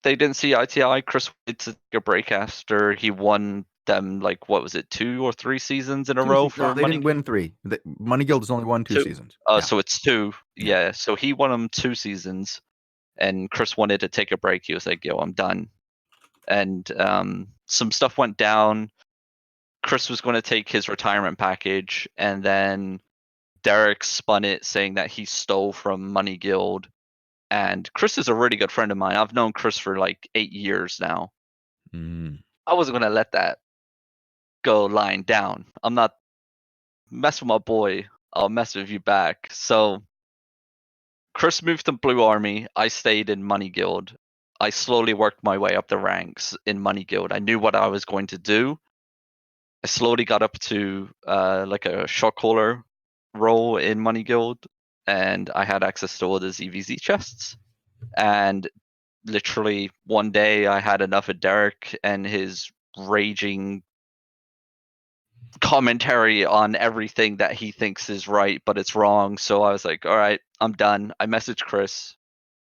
they didn't see eye to eye. Chris wanted to take a break after he won them, like, what was it, 2 or 3 seasons in a row for they Money didn't win 3. Money Guild has only won 2 seasons. Yeah. So it's 2. Yeah. So he won them 2 seasons, and Chris wanted to take a break. He was like, "Yo, I'm done." And some stuff went down. Chris was going to take his retirement package, and then Derek spun it saying that he stole from Money Guild. And Chris is a really good friend of mine. I've known Chris for like 8 years now. I wasn't going to let that go lying down. I'm not mess with my boy. I'll mess with you back. So Chris moved to Blue Army. I stayed in Money Guild. I slowly worked my way up the ranks in Money Guild. I knew what I was going to do. I slowly got up to like a shot caller role in Money Guild, and I had access to all the ZVZ chests. And literally one day I had enough of Derek and his raging commentary on everything that he thinks is right, but it's wrong. So I was like, all right, I'm done. I messaged Chris.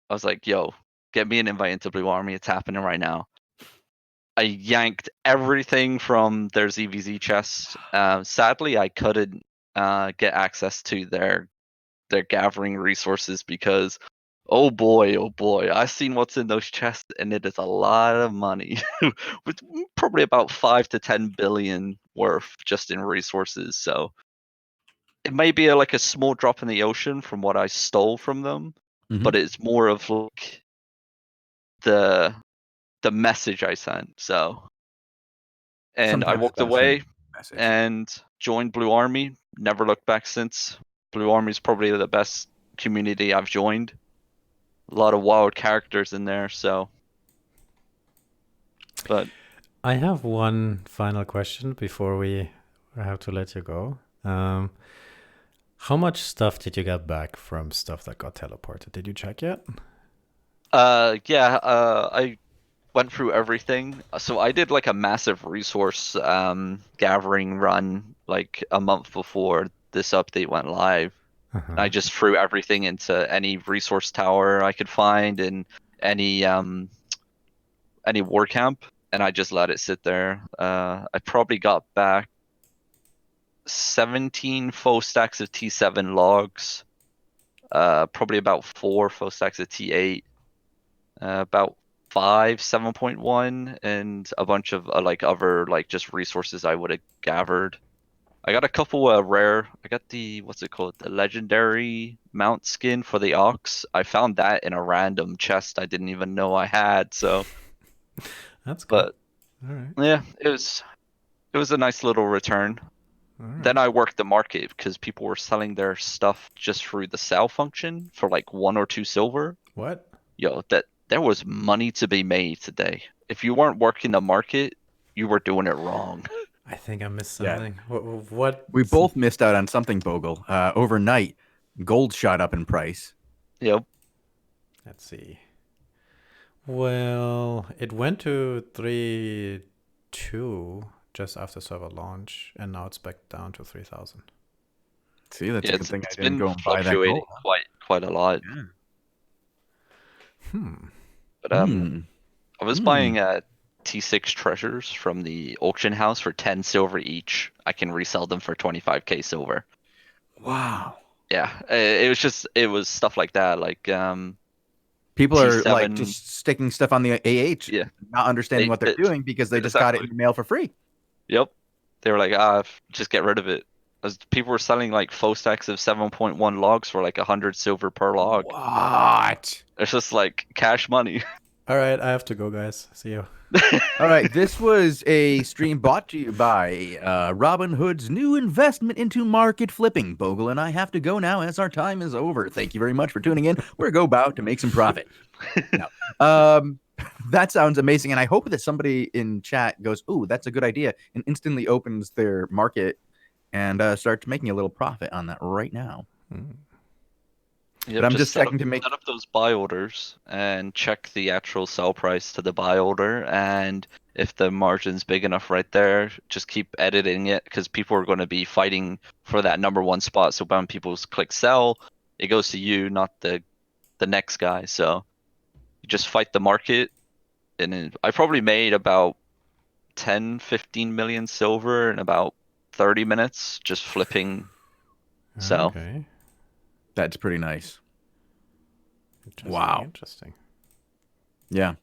I was like, yo, get me an invite into Blue Army. It's happening right now. I yanked everything from their ZVZ chests. Sadly, I couldn't get access to their gathering resources because, oh boy, I seen what's in those chests, and it is a lot of money, with probably about 5 to 10 billion worth just in resources. So it may be like a small drop in the ocean from what I stole from them, but it's more of like the message I sent. So, and I walked away and joined Blue Army. Never looked back since. Blue Army is probably the best community I've joined. A lot of wild characters in there, so. But I have one final question before we have to let you go. How much stuff did you get back from stuff that got teleported? Did you check yet? I went through everything. So I did like a massive resource gathering run like a month before this update went live. I just threw everything into any resource tower I could find in any war camp, and I just let it sit there. I probably got back 17 full stacks of T7 logs, probably about 4 full stacks of T8, about 5 7.1, and a bunch of like other like just resources I would have gathered. I got a couple rare. I got the, what's it called, the legendary mount skin for the ox. I found that in a random chest I didn't even know I had. So that's good. But all right. Yeah, it was a nice little return. Right. Then I worked the market because people were selling their stuff just through the sell function for like 1 or 2 silver. What? Yo, that there was money to be made today. if you weren't working the market, you were doing it wrong. I think I missed Yeah. something. What? We both missed out on something, Bogle. Overnight, gold shot up in price. Yep. Let's see. Well, it went to 3.2 just after server launch, and now it's back down to 3,000. See, that's a good thing I it's didn't been go and buy that fluctuating gold. quite a lot. But I was buying T6 treasures from the auction house for 10 silver each. I can resell them for 25k silver. Wow. Yeah, it was stuff like that, like People are like T7. just sticking stuff on the AH, Yeah. not understanding what they're doing because they just got it in the mail for free. Yep. They were like, just get rid of it. As people were selling like faux stacks of 7.1 logs for like 100 silver per log. What? It's just like cash money. All right, I have to go, guys. See you. All right, this was a stream brought to you by Robinhood's new investment into market flipping. Bogle and I have to go now as our time is over. Thank you very much for tuning in. We're about to make some profit. No. That sounds amazing, and I hope that somebody in chat goes, "Ooh, that's a good idea," and instantly opens their market and starts making a little profit on that right now. Yep, but I'm just checking to make set up those buy orders and check the actual sell price to the buy order, and if the margin's big enough right there, just keep editing it because people are going to be fighting for that #1 spot. So when people click sell, it goes to you, not the next guy. So you just fight the market, and then I probably made about 10-15 million silver in about 30 minutes just flipping. So Okay. that's pretty nice. Wow. Interesting. Yeah,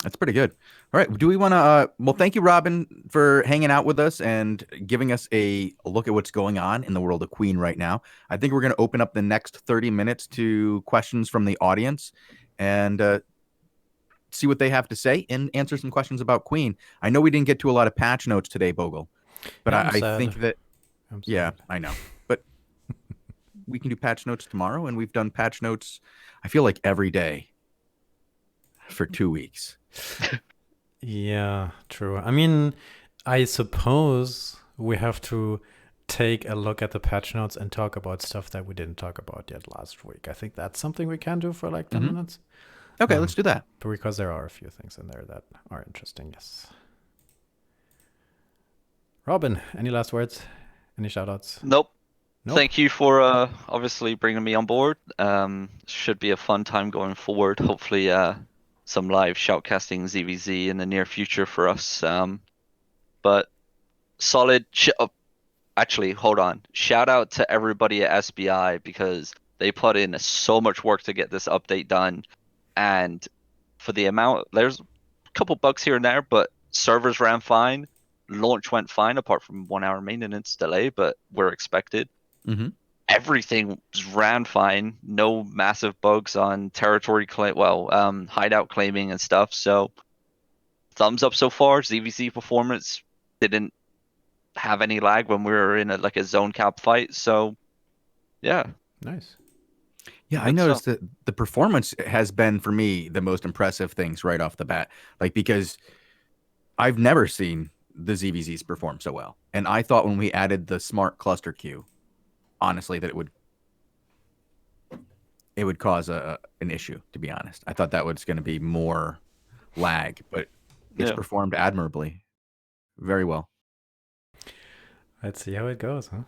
that's pretty good. All right. Do we want to, well, thank you, Robin, for hanging out with us and giving us a look at what's going on in the world of Queen right now. I think we're going to open up the next 30 minutes to questions from the audience and see what they have to say and answer some questions about Queen. I know we didn't get to a lot of patch notes today, Bogle, but Yeah, I think that, yeah, I know, but we can do patch notes tomorrow, and we've done patch notes, I feel like, every day for 2 weeks. Yeah, true. I mean, I suppose we have to take a look at the patch notes and talk about stuff that we didn't talk about yet last week. I think that's something we can do for like 10 minutes. Okay, let's do that. Because there are a few things in there that are interesting, yes. Robin, any last words? Any shout-outs? Nope. Thank you for obviously bringing me on board. Should be a fun time going forward. Hopefully some live shoutcasting ZVZ in the near future for us. But solid. Actually, hold on. Shout out to everybody at SBI because they put in so much work to get this update done. And for the amount, there's a couple bugs here and there, but servers ran fine. Launch went fine apart from 1 hour maintenance delay, but we're expected. Everything ran fine. No massive bugs on territory hideout claiming and stuff. So thumbs up so far. ZVZ performance didn't have any lag when we were in a zone cap fight. So yeah. Nice. Yeah, I noticed that the performance has been, for me, the most impressive things right off the bat. Like, because I've never seen the ZVZs perform so well. And I thought when we added the smart cluster queue, honestly, that it would cause an issue, to be honest. I thought that was going to be more lag, but it's performed admirably. Very well. Let's see how it goes, huh?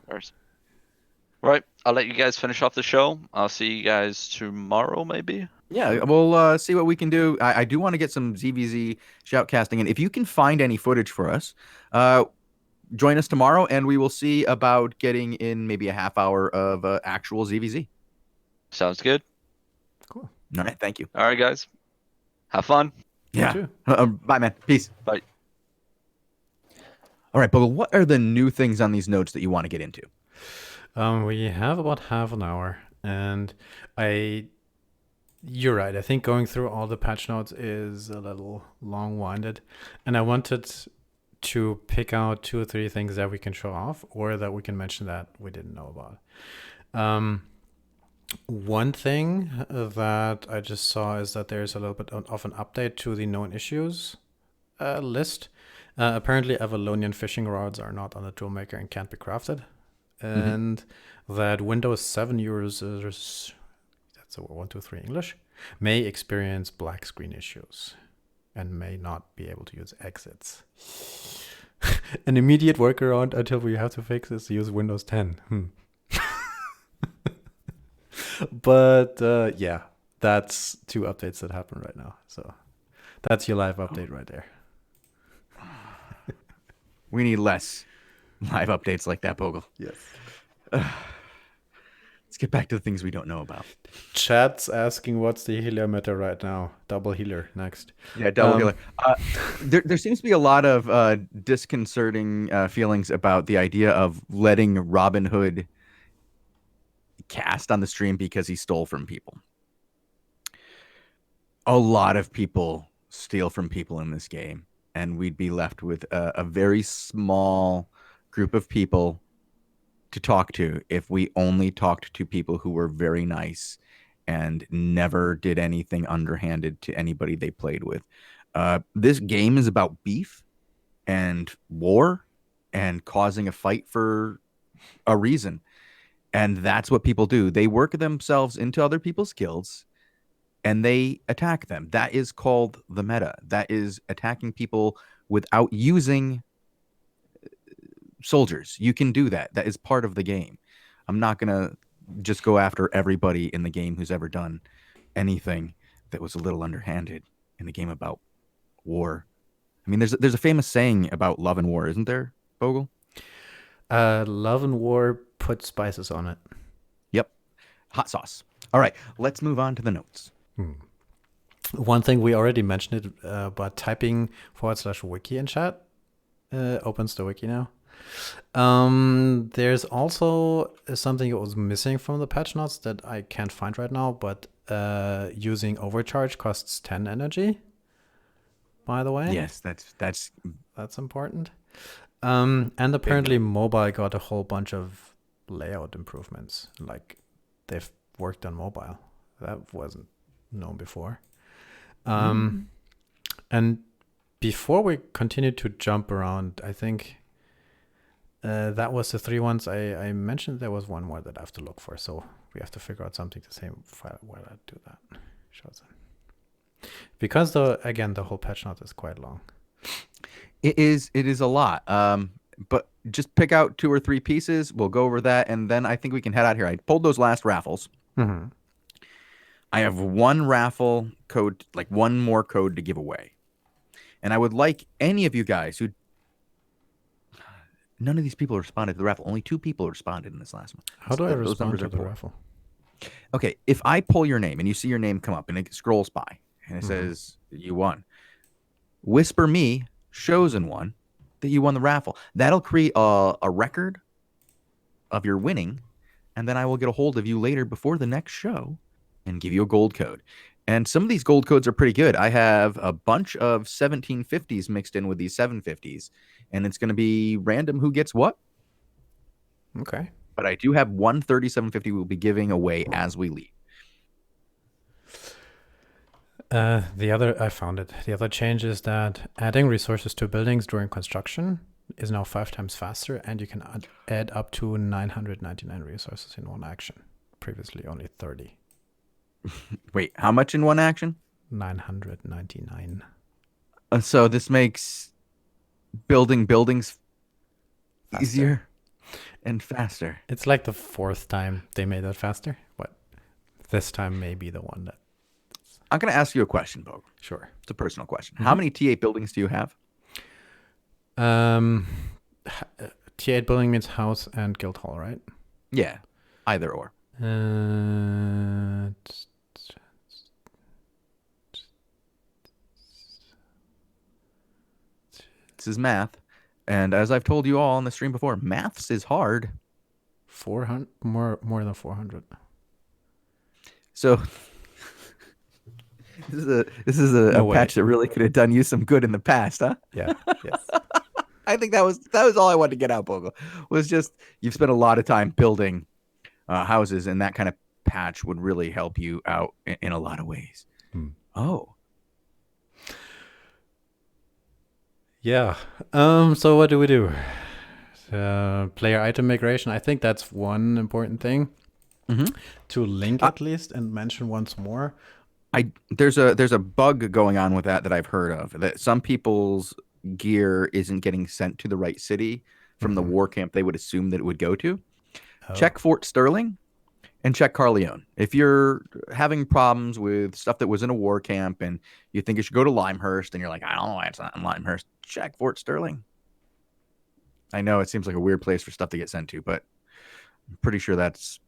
Right. I'll let you guys finish off the show. I'll see you guys tomorrow, maybe. Yeah, we'll see what we can do. I do want to get some ZVZ shoutcasting, and if you can find any footage for us, join us tomorrow, and we will see about getting in maybe a half hour of actual ZVZ. Sounds good. Cool. All right, thank you. All right, guys. Have fun. Yeah. Bye, man. Peace. Bye. All right, Bogle, what are the new things on these notes that you want to get into? We have about half an hour, and you're right. I think going through all the patch notes is a little long-winded, and I wanted to pick out 2 or 3 things that we can show off or that we can mention that we didn't know about. One thing that I just saw is that there's a little bit of an update to the known issues list. Apparently, Avalonian fishing rods are not on the toolmaker and can't be crafted. And that Windows 7 users, that's a 1, 2, 3 English, may experience black screen issues and may not be able to use exits. An immediate workaround until we have to fix is to use Windows 10. But yeah, that's 2 updates that happen right now. So that's your live update right there. We need less live updates like that, Bogul. Yes. Let's get back to the things we don't know about. Chat's asking what's the healer meta right now. Double healer next. Yeah, double healer. There seems to be a lot of disconcerting feelings about the idea of letting Robin Hood cast on the stream because he stole from people. A lot of people steal from people in this game, and we'd be left with a very small group of people to talk to if we only talked to people who were very nice and never did anything underhanded to anybody they played with. This game is about beef and war and causing a fight for a reason. And that's what people do. They work themselves into other people's guilds and they attack them. That is called the meta. That is attacking people without using soldiers. You can do that. That is part of the game. I'm not going to just go after everybody in the game who's ever done anything that was a little underhanded in the game about war. I mean, there's a famous saying about love and war, isn't there, Bogul? Love and war, put spices on it. Yep. Hot sauce. All right, let's move on to the notes. One thing we already mentioned it, but typing /wiki in chat opens the wiki now. There's also something that was missing from the patch notes that I can't find right now, but using overcharge costs 10 energy, by the way. Yes, that's important. And apparently mobile got a whole bunch of layout improvements. Like they've worked on mobile. That wasn't known before. And before we continue to jump around, I think that was the 3 ones I mentioned. There was one more that I have to look for, so we have to figure out something to say while I do that. Because the whole patch note is quite long. It is a lot. But just pick out 2 or 3 pieces. We'll go over that, and then I think we can head out here. I pulled those last raffles. I have 1 raffle code, like 1 more code to give away. And I would like any of you guys who... None of these people responded to the raffle. Only 2 people responded in this last one. How do I respond to the raffle? Okay, if I pull your name and you see your name come up and it scrolls by and it says you won, whisper me, Shozen won, that you won the raffle. That'll create a record of your winning, and then I will get a hold of you later before the next show and give you a gold code. And some of these gold codes are pretty good. I have a bunch of 1750s mixed in with these 750s, and it's going to be random who gets what. Okay. But I do have 1 3750 we'll be giving away as we leave. I found it. The other change is that adding resources to buildings during construction is now 5 times faster, and you can add up to 999 resources in one action. Previously only 30. Wait, how much in one action? 999. So this makes building buildings easier and faster. It's like the 4th time they made that faster, but this time may be the one that... I'm going to ask you a question, Bogul. Sure. It's a personal question. How many T8 buildings do you have? T8 building means house and guild hall, right? Yeah, either or. This is math, and as I've told you all on the stream before, maths is hard. 400 more than 400. So this is a patch that really could have done you some good in the past, huh? Yeah. Yes. I think that was all I wanted to get out, Bogul. Was just you've spent a lot of time building houses, and that kind of patch would really help you out in a lot of ways. Oh. Yeah. So what do we do? Player item migration. I think that's one important thing to link at least and mention once more. There's a bug going on with that I've heard of, that some people's gear isn't getting sent to the right city from the war camp they would assume that it would go to. Check Fort Sterling and check Carleon. If you're having problems with stuff that was in a war camp and you think you should go to Limehurst and you're like, I don't know why it's not in Limehurst, check Fort Sterling. I know it seems like a weird place for stuff to get sent to, but I'm pretty sure that's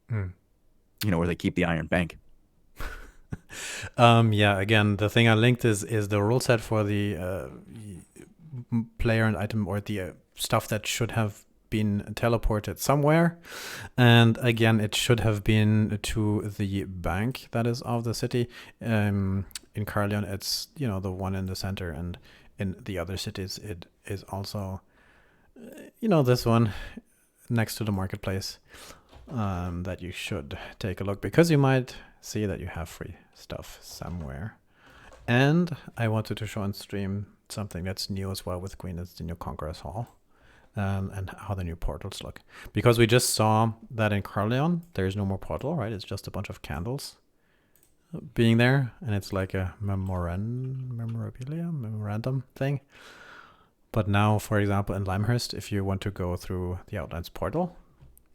where they keep the Iron Bank. Yeah, again, the thing I linked is the rule set for the player and item, or the stuff that should have been teleported somewhere. And again, it should have been to the bank that is of the city. In Carleon, it's the one in the center, and in the other cities it is also this one next to the marketplace, that you should take a look, because you might see that you have free stuff somewhere. And I wanted to show on stream something that's new as well with Queen. It's the new Conqueror's Hall, and how the new portals look. Because we just saw that in Carleon, there's no more portal, right? It's just a bunch of candles being there, and it's like a memorandum thing. But now, for example, in Limehurst, if you want to go through the Outlands portal,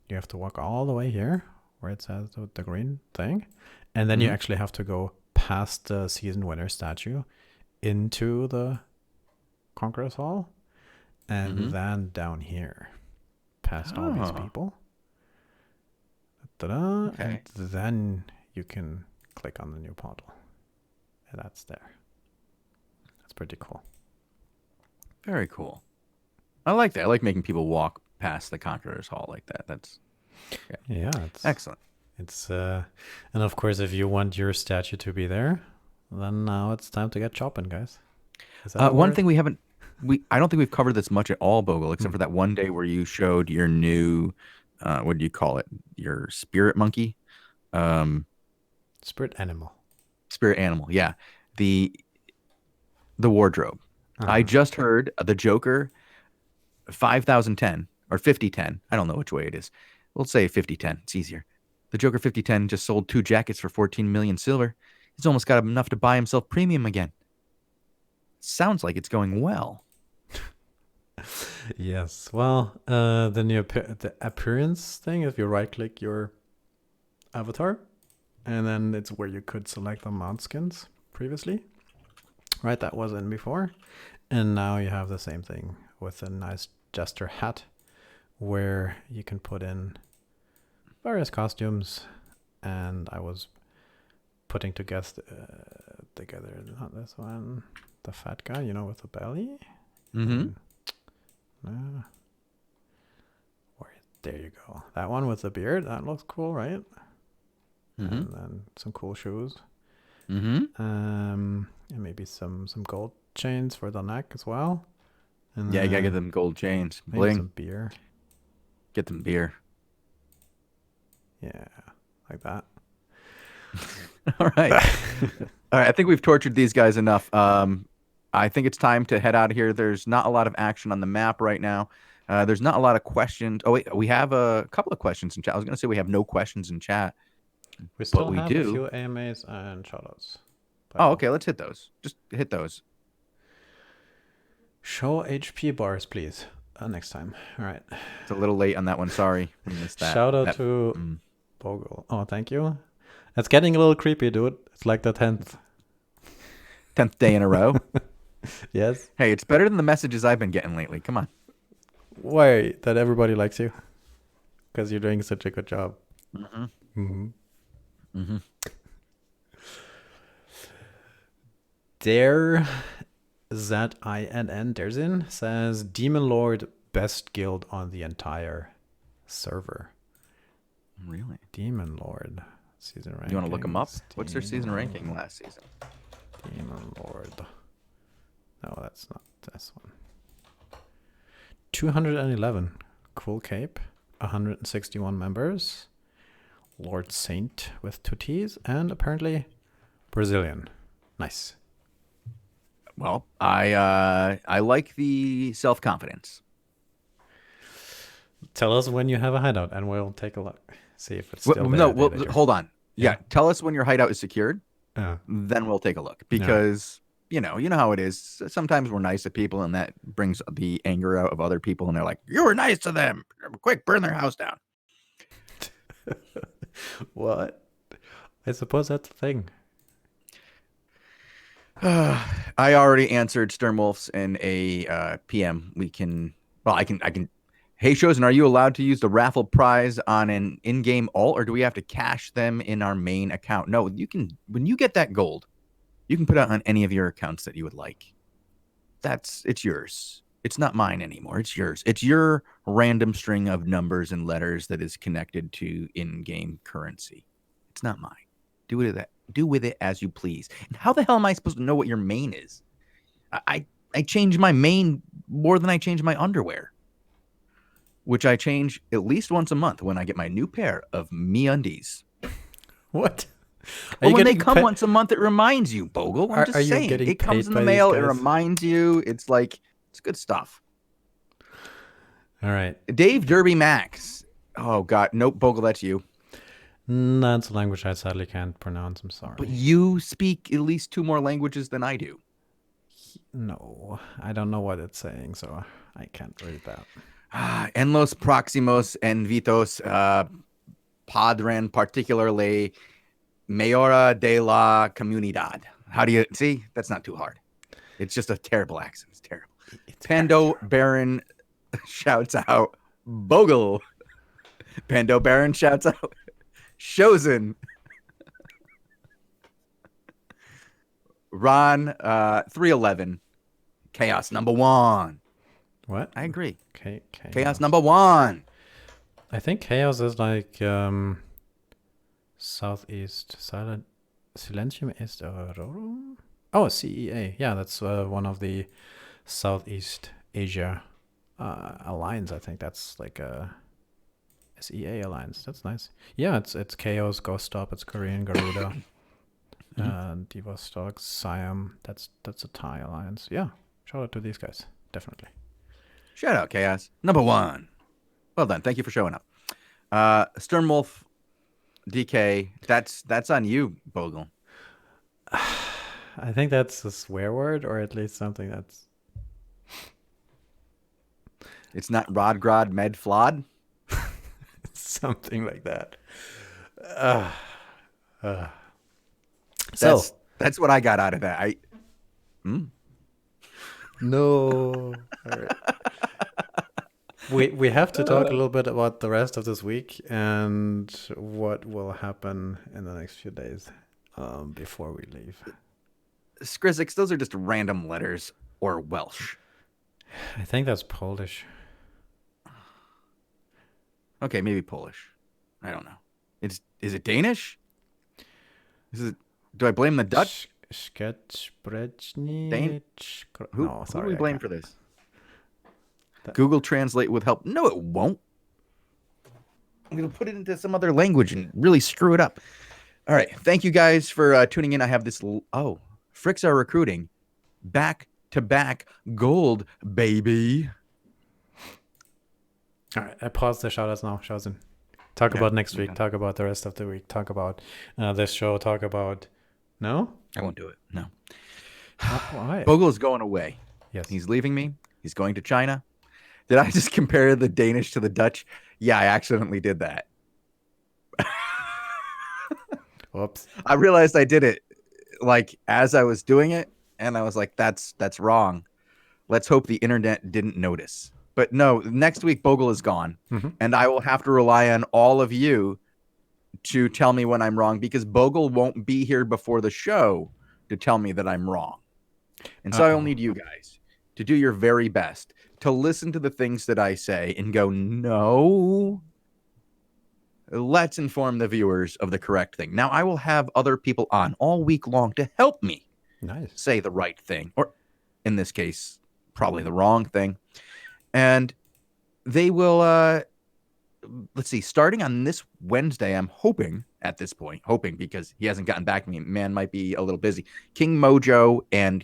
you have to walk all the way here, where it says the green thing. And then you actually have to go past the season winner statue into the Conqueror's Hall, and then down here, past all these people. Okay. And then you can click on the new portal. And that's there. That's pretty cool. Very cool. I like that. I like making people walk past the Conqueror's Hall like that. That's it's excellent. It's and of course, if you want your statue to be there, then now it's time to get chopping, guys. One thing I don't think we've covered this much at all, Bogul, except for that one day where you showed your new, what do you call it? Your spirit monkey, spirit animal. Spirit animal, yeah. The wardrobe. I just heard the Joker 5010 or 5010. I don't know which way it is. We'll say 5010. It's easier. The Joker 5010 just sold 2 jackets for 14 million silver. He's almost got enough to buy himself premium again. Sounds like it's going well. Yes. Well, the appearance thing, if you right-click your avatar, and then it's where you could select the mount skins previously. Right, that was in before. And now you have the same thing with a nice jester hat, where you can put in various costumes. And I was putting together not this one, the fat guy, with the belly. There you go. That one with the beard, that looks cool, right? And then some cool shoes. And maybe some gold chains for the neck as well. And yeah, you gotta get them gold chains. Maybe Bling. some beer. Get them beer. Yeah, like that. All right. All right. I think we've tortured these guys enough. I think it's time to head out of here. There's not a lot of action on the map right now. There's not a lot of questions. Oh, wait. We have a couple of questions in chat. I was going to say we have no questions in chat. We still have a few AMAs and shoutouts. Oh, okay. Let's hit those. Just hit those. Show HP bars, please. Next time. All right. It's a little late on that one. Sorry. We missed that. Shout out to Bogul. Oh, thank you. It's getting a little creepy, dude. It's like the 10th day in a row. Yes. Hey, it's better than the messages I've been getting lately. Come on. Why? That everybody likes you? Because you're doing such a good job. There, ZINN Derzin says Demon Lord best guild on the entire server. Really? Demon Lord season ranking. You want to look them up? What's their season ranking last season? Demon Lord. No, that's not this one. 211. Cool cape. 161 members. Lord Saint with 2 T's. And apparently Brazilian. Nice. Well, I like the self-confidence. Tell us when you have a hideout, and we'll take a look. See if it's still there. No, a day well, later. hold on. Yeah, Yeah. tell us when your hideout is secured. Yeah. Then we'll take a look, because you know how it is. Sometimes we're nice to people, and that brings the anger out of other people, and they're like, "You were nice to them. Quick, burn their house down." What? I suppose that's a thing. I already answered Sternwolf's in a PM. We can. Well, I can. Hey, Shozen, are you allowed to use the raffle prize on an in-game alt, or do we have to cash them in our main account? No, you can. When you get that gold, you can put it on any of your accounts that you would like. It's yours. It's not mine anymore. It's yours. It's your random string of numbers and letters that is connected to in-game currency. It's not mine. Do with it as you please. And how the hell am I supposed to know what your main is? I change my main more than I change my underwear, which I change at least once a month when I get my new pair of MeUndies. What? Well, when they come once a month, it reminds you, Bogul. I'm just are you saying. getting It comes paid in the by mail. these It guys? reminds you. It's like, it's good stuff. All right. Dave Derby Max. Oh, God. Nope, Bogul, that's you. That's a language I sadly can't pronounce. I'm sorry. But you speak at least 2 more languages than I do. No, I don't know what it's saying, so I can't read that. En los próximos invitos podrán particularly Mayora de la Comunidad. How do you see? That's not too hard. It's just a terrible accent. It's terrible. Pando Baron shouts out Bogul. Pando Baron shouts out Shozen. Ron 311. Chaos number 1. What? I agree. Okay. Chaos number 1. I think chaos is like southeast. Silentium est Aurorum? Oh, CEA. Yeah, that's one of the Southeast Asia alliance. I think that's like a SEA alliance. That's nice. Yeah, it's Chaos, Ghost Stop, it's Korean, Garuda, Divostok, Siam. That's a Thai alliance. Yeah, shout out to these guys. Definitely. Shout out, Chaos. Number 1. Well done. Thank you for showing up. Sternwolf DK, that's on you, Bogul. I think that's a swear word, or at least something that's... It's not Rodgrod Med Flod? Something like that. That's what I got out of that. No. All right. We have to talk a little bit about the rest of this week and what will happen in the next few days before we leave. Skrizix, those are just random letters or Welsh. I think that's Polish. Okay, maybe Polish. I don't know. Is it Danish? Do I blame the Dutch? Who do we blame for this? Google Translate with help. No, it won't. I'm going to put it into some other language and really screw it up. All right. Thank you guys for tuning in. I have this. Fricks are recruiting. Back-to-back gold, baby. All right. I paused the shoutouts now, Shozen. Talk about next week. Talk about the rest of the week. Talk about this show. Talk about... No? I won't do it. No. Why? Bogul is going away. Yes. He's leaving me. He's going to China. Did I just compare the Danish to the Dutch? Yeah, I accidentally did that. Whoops. I realized I did it like as I was doing it, and I was like, that's wrong. Let's hope the internet didn't notice. But no, next week Bogul is gone, and I will have to rely on all of you to tell me when I'm wrong, because Bogul won't be here before the show to tell me that I'm wrong. And so I will need you guys to do your very best to listen to the things that I say and go, no, let's inform the viewers of the correct thing. Now, I will have other people on all week long to help me say the right thing, or in this case, probably the wrong thing. And they will, let's see, starting on this Wednesday, I'm hoping at this point, because he hasn't gotten back to me, man might be a little busy. King Mojo and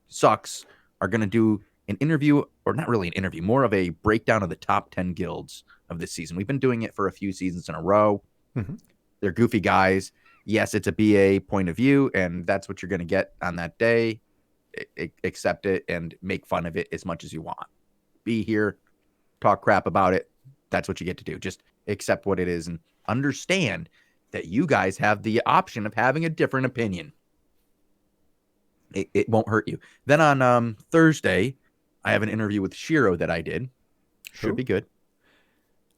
sucks are going to do an interview, or not really an interview, more of a breakdown of the top 10 guilds of this season. We've been doing it for a few seasons in a row. Mhm. They're goofy guys. Yes, it's a BA point of view, and that's what you're going to get on that day. Accept it and make fun of it as much as you want. Be here, talk crap about it. That's what you get to do. Just accept what it is and understand that you guys have the option of having a different opinion. It won't hurt you. Then on Thursday, I have an interview with Shiro that I did. Should Who? be good.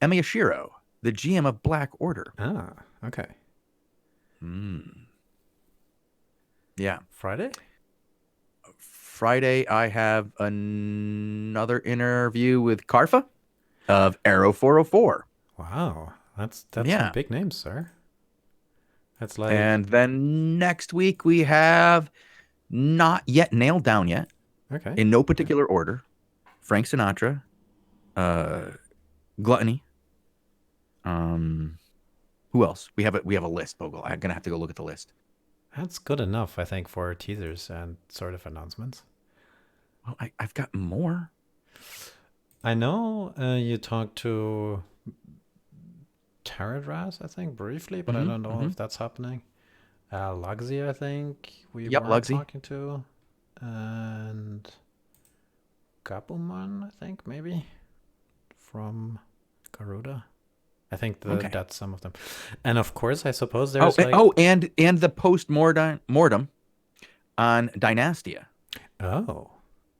Emiya Shiro, the GM of Black Order. Ah, okay. Yeah. Friday? I have another interview with Karfa of Arrow 404. Wow, that's Yeah. some big names, sir. That's like And then next week we have, not yet nailed down yet, okay. in no particular order, Frank Sinatra, Gluttony. Who else? We have a list, Bogul. I'm gonna have to go look at the list. That's good enough, I think, for teasers and sort of announcements. Well, I've got more. I know you talked to Taradraz, I think, briefly, but I don't know if that's happening. Luxy, I think we Yep, were Luxy. talking to, and Gabuman, I think, maybe from Garuda. I think that's some of them, and of course, I suppose there's and the post-mortem on Dynastia. Oh,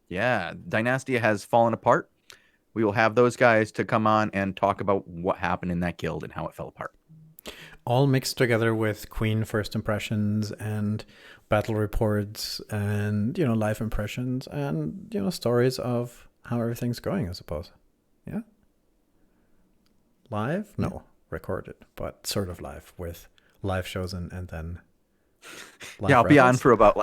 Yeah, Dynastia has fallen apart. We will have those guys to come on and talk about what happened in that guild and how it fell apart. all mixed together with Queen first impressions and battle reports and live impressions and stories of how everything's going, I suppose. Yeah. Live? No, recorded, but sort of live with live shows and then live I'll be on raffles. for about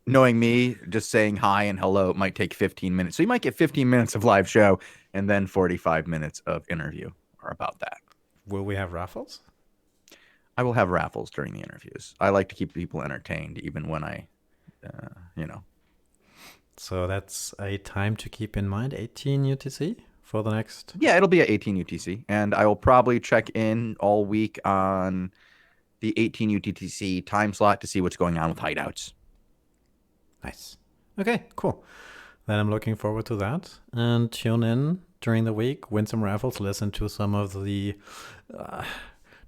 knowing me, just saying hi and hello might take 15 minutes. So you might get 15 minutes of live show and then 45 minutes of interview or about that. Will we have raffles? I will have raffles during the interviews. I like to keep people entertained even when I, So that's a time to keep in mind, 18 UTC for the next... Yeah, it'll be at 18 UTC. And I will probably check in all week on the 18 UTC time slot to see what's going on with hideouts. Nice. Okay, cool. Then I'm looking forward to that. And tune in during the week, win some raffles, listen to some of the...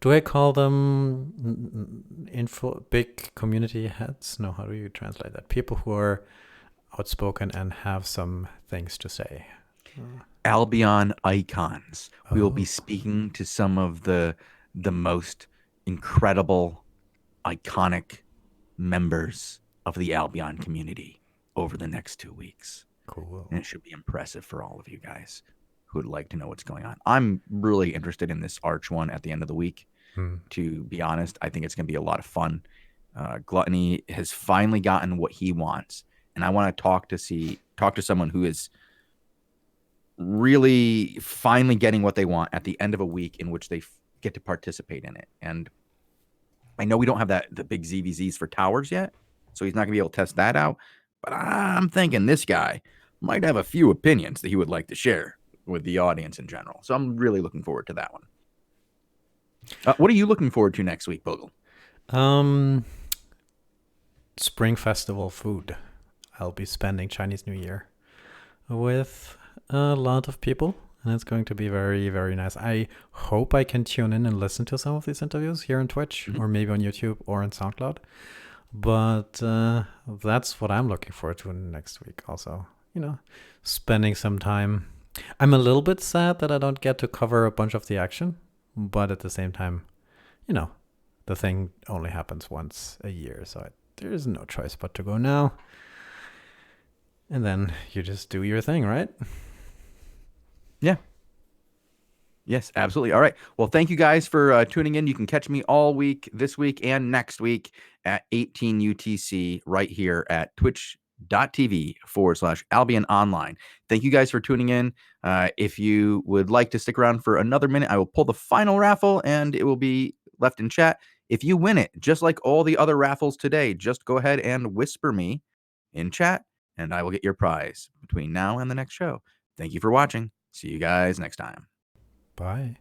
do I call them big community heads? No, how do you translate that? People who are outspoken and have some things to say. Albion icons. We will be speaking to some of the most incredible, iconic members of the Albion community over the next 2 weeks. Cool. And it should be impressive for all of you guys who would like to know what's going on. I'm really interested in this Arch one at the end of the week. To be honest, I think it's going to be a lot of fun. Gluttony has finally gotten what he wants, and I want to talk to someone who is really finally getting what they want at the end of a week in which they get to participate in it. And I know we don't have the big ZVZs for towers yet, so he's not going to be able to test that out. But I'm thinking this guy might have a few opinions that he would like to share with the audience in general. So I'm really looking forward to that one. What are you looking forward to next week, Bogul? Spring Festival food. I'll be spending Chinese New Year with a lot of people, and it's going to be very, very nice. I hope I can tune in and listen to some of these interviews here on Twitch or maybe on YouTube or on SoundCloud. But that's what I'm looking forward to next week also. Spending some time. I'm a little bit sad that I don't get to cover a bunch of the action, but at the same time, the thing only happens once a year, so there's no choice but to go now. And then you just do your thing, right? Yeah. Yes, absolutely. All right. Well, thank you guys for tuning in. You can catch me all week, this week and next week at 18 UTC right here at twitch.tv/Albion Online. Thank you guys for tuning in. If you would like to stick around for another minute, I will pull the final raffle and it will be left in chat. If you win it, just like all the other raffles today, just go ahead and whisper me in chat, and I will get your prize between now and the next show. Thank you for watching. See you guys next time. Bye.